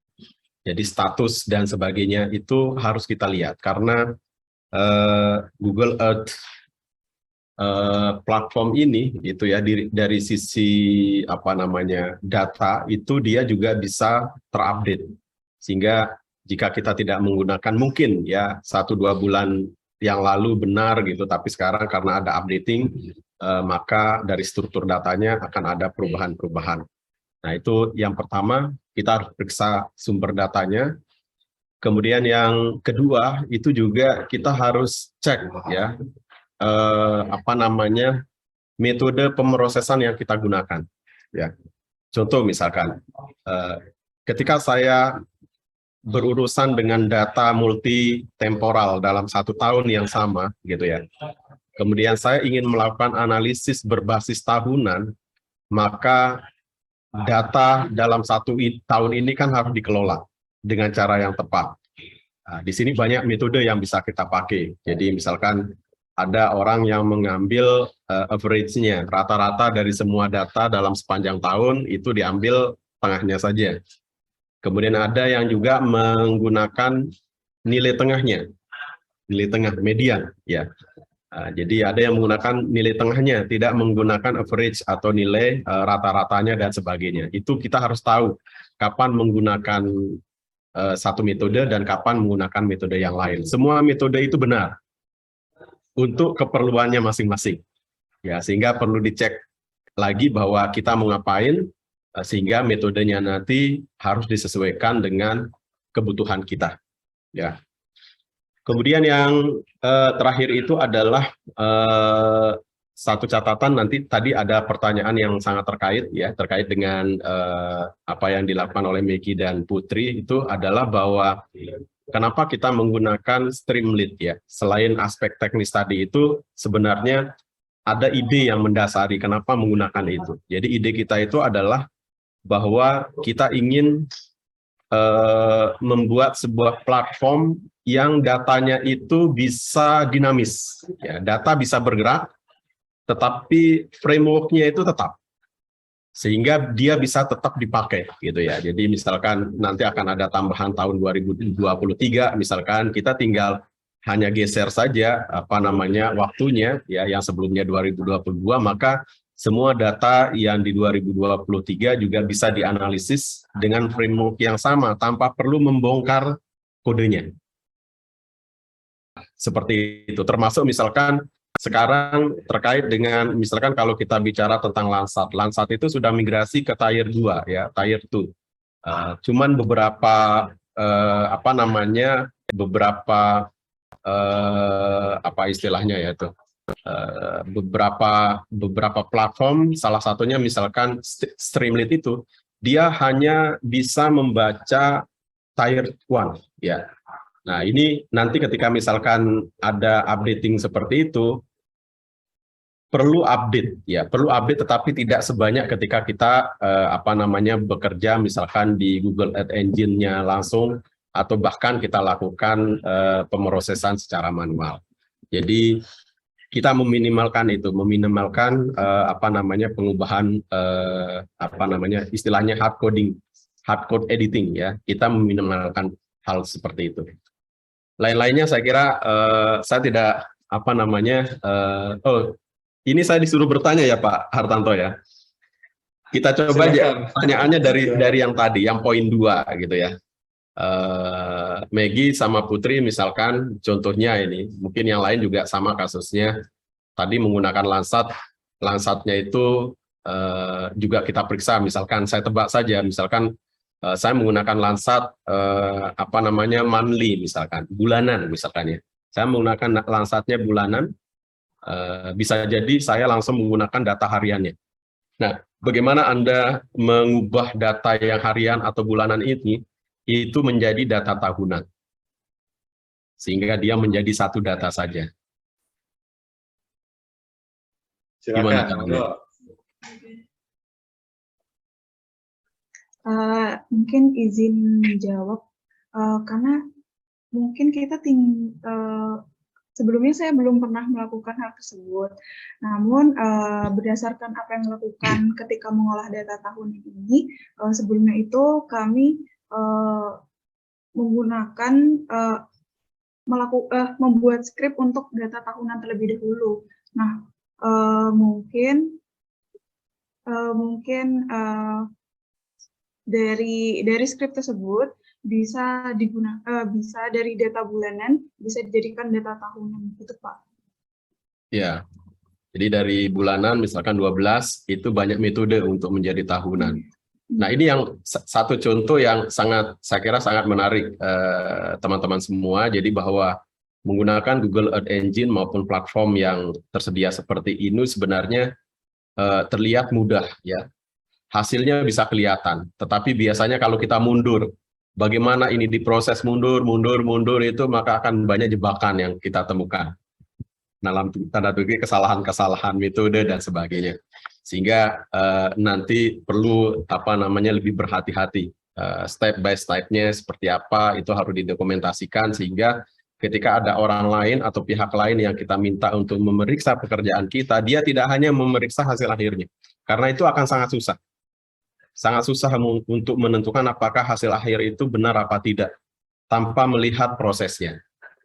Jadi status dan sebagainya itu harus kita lihat karena Google Earth platform ini itu ya dari sisi data itu dia juga bisa terupdate, sehingga jika kita tidak menggunakan mungkin ya 1-2 bulan yang lalu benar gitu, tapi sekarang karena ada updating maka dari struktur datanya akan ada perubahan-perubahan. Nah itu yang pertama, kita harus periksa sumber datanya. Kemudian yang kedua itu juga kita harus cek ya metode pemrosesan yang kita gunakan ya. Contoh misalkan ketika saya berurusan dengan data multitemporal dalam 1 tahun yang sama gitu ya, kemudian saya ingin melakukan analisis berbasis tahunan, maka data dalam 1 tahun ini kan harus dikelola dengan cara yang tepat. Nah, di sini banyak metode yang bisa kita pakai. Jadi misalkan ada orang yang mengambil average-nya, rata-rata dari semua data dalam sepanjang tahun itu diambil tengahnya saja. Kemudian ada yang juga menggunakan nilai tengahnya, nilai tengah median ya. Jadi ada yang menggunakan nilai tengahnya, tidak menggunakan average atau nilai rata-ratanya dan sebagainya. Itu kita harus tahu kapan menggunakan satu metode dan kapan menggunakan metode yang lain. Semua metode itu benar untuk keperluannya masing-masing. Ya, sehingga perlu dicek lagi bahwa kita mau ngapain, sehingga metodenya nanti harus disesuaikan dengan kebutuhan kita. Ya. Kemudian yang terakhir itu adalah satu catatan, nanti tadi ada pertanyaan yang sangat terkait dengan apa yang dilakukan oleh Maggie dan Putri, itu adalah bahwa kenapa kita menggunakan Streamlit ya. Selain aspek teknis tadi itu, sebenarnya ada ide yang mendasari kenapa menggunakan itu. Jadi ide kita itu adalah bahwa kita ingin membuat sebuah platform yang datanya itu bisa dinamis. Ya, data bisa bergerak, tetapi framework-nya itu tetap. sehingga dia bisa tetap dipakai gitu ya. Jadi misalkan nanti akan ada tambahan tahun 2023, misalkan kita tinggal hanya geser saja apa namanya waktunya ya, yang sebelumnya 2022, maka semua data yang di 2023 juga bisa dianalisis dengan framework yang sama tanpa perlu membongkar kodenya. Seperti itu, termasuk misalkan sekarang terkait dengan misalkan kalau kita bicara tentang Landsat. Landsat itu sudah migrasi ke Tier 2 ya, Tier 2. Cuman beberapa apa namanya beberapa apa istilahnya ya itu beberapa platform, salah satunya misalkan Streamlit itu dia hanya bisa membaca Tier 1 ya. Nah, ini nanti ketika misalkan ada updating seperti itu perlu update ya, perlu update tetapi tidak sebanyak ketika kita apa namanya bekerja misalkan di Google Ads Engine-nya langsung atau bahkan kita lakukan pemrosesan secara manual. Jadi kita meminimalkan itu, meminimalkan apa namanya pengubahan apa namanya istilahnya hard code editing ya. Kita meminimalkan hal seperti itu. Lain-lainnya saya kira saya tidak apa namanya oh ini saya disuruh bertanya ya Pak Hartanto ya. Kita coba aja pertanyaannya dari yang tadi, yang poin 2 gitu ya. Maggie sama Putri misalkan contohnya ini, mungkin yang lain juga sama kasusnya. Tadi menggunakan Landsat-nya itu juga kita periksa, misalkan saya tebak saja, misalkan saya menggunakan Landsat apa namanya monthly misalkan, bulanan misalkan ya. Saya menggunakan Landsat-nya bulanan, bisa jadi saya langsung menggunakan data hariannya. Nah, bagaimana Anda mengubah data yang harian atau bulanan ini itu menjadi data tahunan, sehingga dia menjadi satu data saja. Silakan. Mungkin izin jawab karena mungkin kita sebelumnya saya belum pernah melakukan hal tersebut. Namun berdasarkan apa yang dilakukan ketika mengolah data tahunan ini, sebelumnya itu kami menggunakan membuat skrip untuk data tahunan terlebih dahulu. Nah, mungkin dari skrip tersebut bisa digunakan bisa dari data bulanan bisa dijadikan data tahunan gitu Pak. Ya. Jadi dari bulanan misalkan 12 itu banyak metode untuk menjadi tahunan. Nah, ini yang satu contoh yang saya kira sangat menarik teman-teman semua. Jadi bahwa menggunakan Google Ads Engine maupun platform yang tersedia seperti ini sebenarnya terlihat mudah ya. Hasilnya bisa kelihatan. Tetapi biasanya kalau kita mundur, bagaimana ini diproses mundur itu maka akan banyak jebakan yang kita temukan. Dalam tanda kutip kesalahan-kesalahan metode dan sebagainya. Sehingga nanti perlu apa namanya lebih berhati-hati, step by step-nya seperti apa itu harus didokumentasikan sehingga ketika ada orang lain atau pihak lain yang kita minta untuk memeriksa pekerjaan kita, dia tidak hanya memeriksa hasil akhirnya, karena itu akan sangat susah untuk menentukan apakah hasil akhir itu benar apa tidak tanpa melihat prosesnya.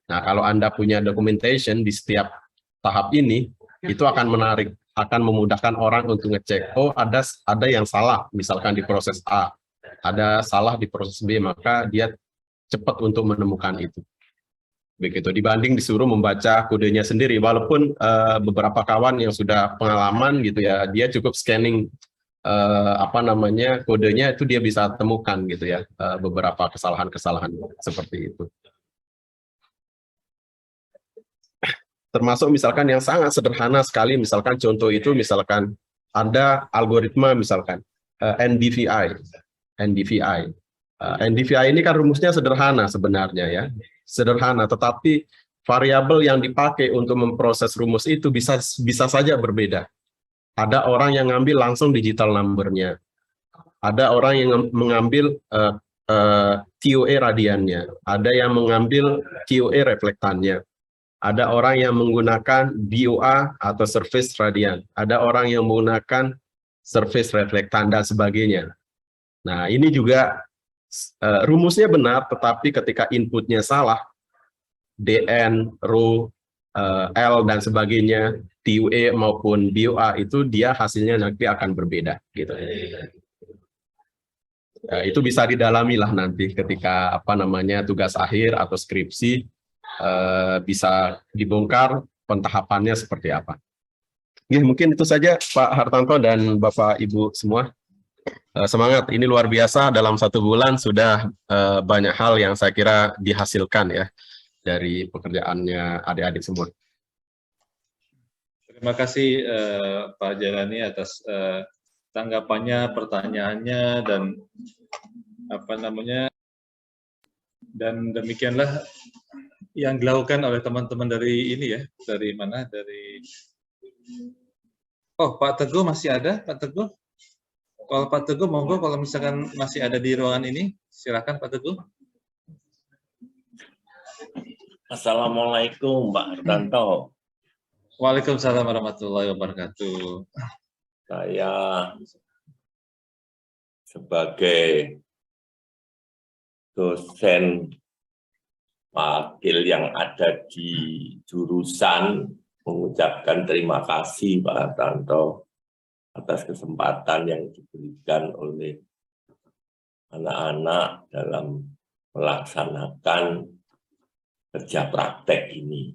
Nah, kalau Anda punya documentation di setiap tahap ini, itu akan menarik. Akan memudahkan orang untuk ngecek, oh ada yang salah, misalkan di proses A, ada salah di proses B, maka dia cepat untuk menemukan itu. Begitu, dibanding disuruh membaca kodenya sendiri, walaupun beberapa kawan yang sudah pengalaman gitu ya, dia cukup scanning apa namanya kodenya itu dia bisa temukan gitu ya, beberapa kesalahan-kesalahan seperti itu. Termasuk misalkan yang sangat sederhana sekali, misalkan contoh itu misalkan ada algoritma misalkan NDVI. NDVI ini kan rumusnya sederhana sebenarnya ya, sederhana, tetapi variabel yang dipakai untuk memproses rumus itu bisa saja berbeda. Ada orang yang ngambil langsung digital number-nya, ada orang yang mengambil TOE radiannya, ada yang mengambil TOE reflektannya. Ada orang yang menggunakan BOA atau surface radian. Ada orang yang menggunakan surface reflektan dan sebagainya. Nah, ini juga rumusnya benar, tetapi ketika inputnya salah, DN, rho, L dan sebagainya, TUE maupun BOA itu dia hasilnya nanti akan berbeda gitu. Itu bisa didalami lah nanti ketika tugas akhir atau skripsi bisa dibongkar pentahapannya seperti apa. Mungkin itu saja Pak Hartanto dan Bapak Ibu semua. Semangat, ini luar biasa, dalam 1 bulan sudah banyak hal yang saya kira dihasilkan ya dari pekerjaannya adik-adik semua. Terima kasih Pak Jalani atas tanggapannya, pertanyaannya, dan dan demikianlah yang dilakukan oleh teman-teman dari ini ya, dari mana? Oh, Pak Teguh masih ada, Pak Teguh? Kalau Pak Teguh, monggo kalau misalkan masih ada di ruangan ini, silakan Pak Teguh. Assalamualaikum Pak Hartanto. Waalaikumsalam warahmatullahi wabarakatuh. Saya sebagai dosen wakil yang ada di jurusan mengucapkan terima kasih Pak Hartanto atas kesempatan yang diberikan oleh anak-anak dalam melaksanakan kerja praktek ini.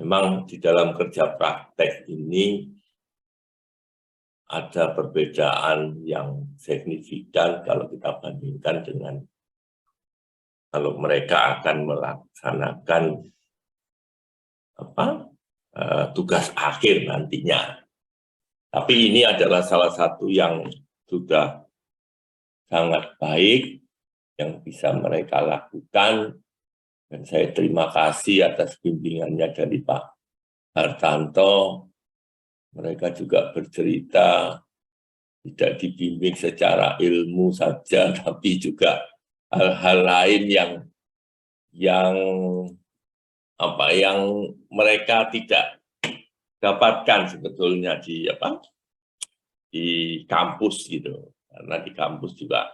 Memang di dalam kerja praktek ini ada perbedaan yang signifikan kalau kita bandingkan dengan kalau mereka akan melaksanakan tugas akhir nantinya. Tapi ini adalah salah satu yang sudah sangat baik yang bisa mereka lakukan, dan saya terima kasih atas bimbingannya dari Pak Hartanto. Mereka juga bercerita tidak dibimbing secara ilmu saja, tapi juga hal-hal lain yang mereka tidak dapatkan sebetulnya di kampus gitu. Karena di kampus juga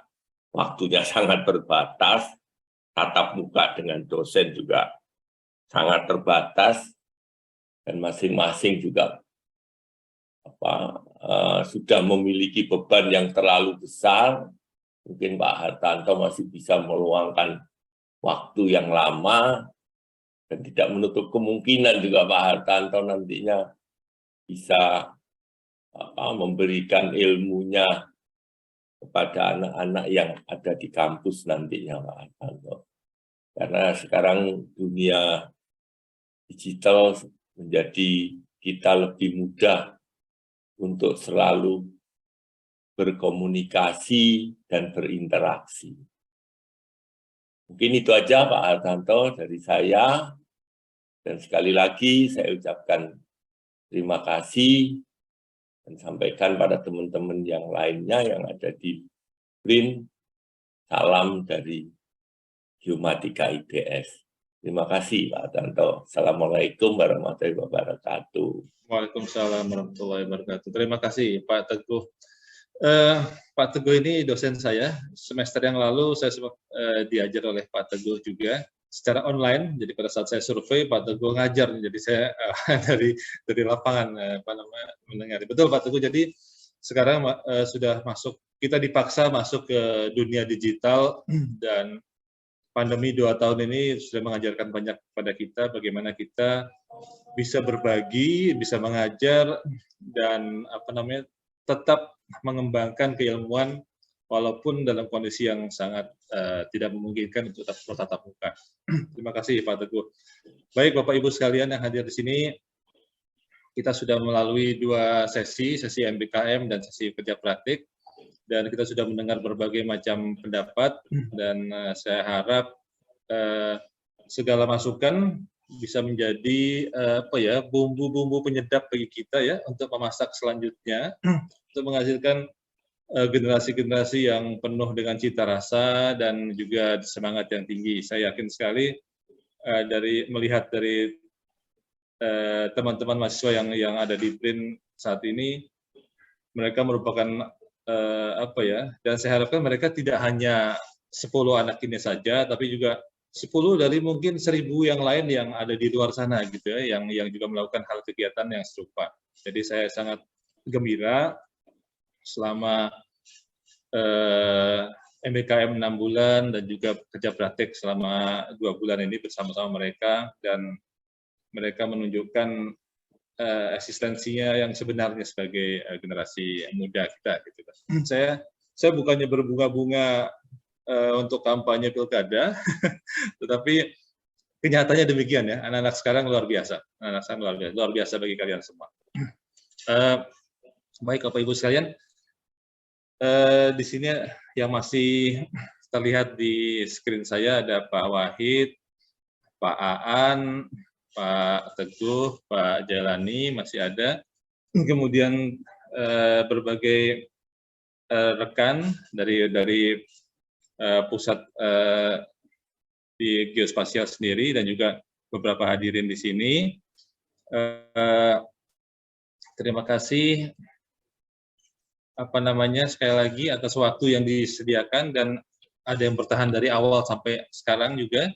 waktunya sangat terbatas, tatap muka dengan dosen juga sangat terbatas, dan masing-masing juga sudah memiliki beban yang terlalu besar. Mungkin Pak Hartanto masih bisa meluangkan waktu yang lama, dan tidak menutup kemungkinan juga Pak Hartanto nantinya bisa memberikan ilmunya kepada anak-anak yang ada di kampus nantinya Pak Hartanto. Karena sekarang dunia digital menjadi kita lebih mudah untuk selalu berkomunikasi dan berinteraksi. Mungkin itu aja Pak Hartanto dari saya. Dan sekali lagi saya ucapkan terima kasih dan sampaikan pada teman-teman yang lainnya yang ada di BRIN, salam dari Geomatika ITS. Terima kasih Pak Hartanto. Assalamualaikum warahmatullahi wabarakatuh. Waalaikumsalam warahmatullahi wabarakatuh. Terima kasih Pak Teguh. Pak Teguh ini dosen saya. Semester yang lalu saya diajar oleh Pak Teguh juga secara online. Jadi pada saat saya survei, Pak Teguh ngajar. Jadi saya dari lapangan mendengar. Betul Pak Teguh. Jadi sekarang sudah masuk, kita dipaksa masuk ke dunia digital, dan pandemi 2 tahun ini sudah mengajarkan banyak kepada kita bagaimana kita bisa berbagi, bisa mengajar, dan tetap mengembangkan keilmuan walaupun dalam kondisi yang sangat tidak memungkinkan untuk tatap muka. Terima kasih Pak Teguh. Baik Bapak Ibu sekalian yang hadir di sini, kita sudah melalui 2 sesi MBKM dan sesi kerja praktik, dan kita sudah mendengar berbagai macam pendapat, dan saya harap segala masukan bisa menjadi bumbu-bumbu penyedap bagi kita ya untuk memasak selanjutnya, untuk menghasilkan generasi-generasi yang penuh dengan cita rasa dan juga semangat yang tinggi. Saya yakin sekali melihat dari teman-teman mahasiswa yang ada di BRIN saat ini, mereka merupakan apa ya, dan saya harapkan mereka tidak hanya 10 anak ini saja, tapi juga 10 dari mungkin 1000 yang lain yang ada di luar sana gitu ya, yang juga melakukan hal kegiatan yang serupa. Jadi saya sangat gembira selama MBKM 6 bulan dan juga kerja praktek selama 2 bulan ini bersama-sama mereka, dan mereka menunjukkan eksistensinya yang sebenarnya sebagai generasi muda kita gitu. Saya bukannya berbunga-bunga untuk kampanye pilkada, tetapi kenyataannya demikian ya, anak-anak sekarang luar biasa, anak-anak sekarang luar biasa bagi kalian semua. Baik Bapak Ibu sekalian, di sini yang masih terlihat di screen saya ada Pak Wahid, Pak Aan, Pak Teguh, Pak Jalani masih ada, kemudian berbagai rekan dari pusat di geospasial sendiri dan juga beberapa hadirin di sini. Terima kasih sekali lagi atas waktu yang disediakan dan ada yang bertahan dari awal sampai sekarang juga.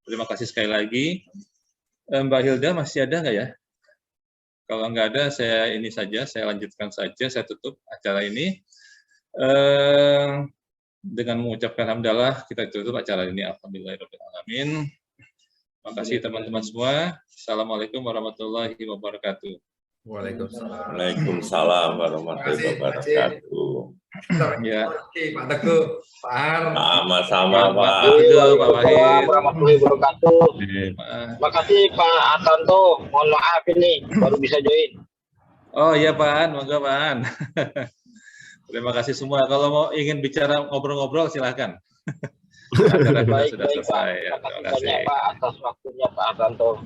Terima kasih sekali lagi. Mbak Hilda masih ada nggak ya? Kalau nggak ada, saya lanjutkan saja, saya tutup acara ini. Dengan mengucapkan hamdalah, kita tutup acara ini. Alhamdulillahirrahmanirrahim. Terima kasih teman-teman semua. Assalamualaikum warahmatullahi wabarakatuh. Waalaikumsalam. Waalaikumsalam warahmatullahi wabarakatuh. Ya. Pak Teguh, Pak Har. Sama-sama Pak. Pak Wahid. Warahmatullahi wabarakatuh. Terima kasih Pak Artanto. Mohon maaf ini baru bisa join. Oh iya Pak An, monggo Pak An. Terima kasih semua. Kalau mau ingin bicara ngobrol-ngobrol silahkan. Acara kita sudah selesai. Terima kasih banyak Pak atas waktunya Pak Artanto.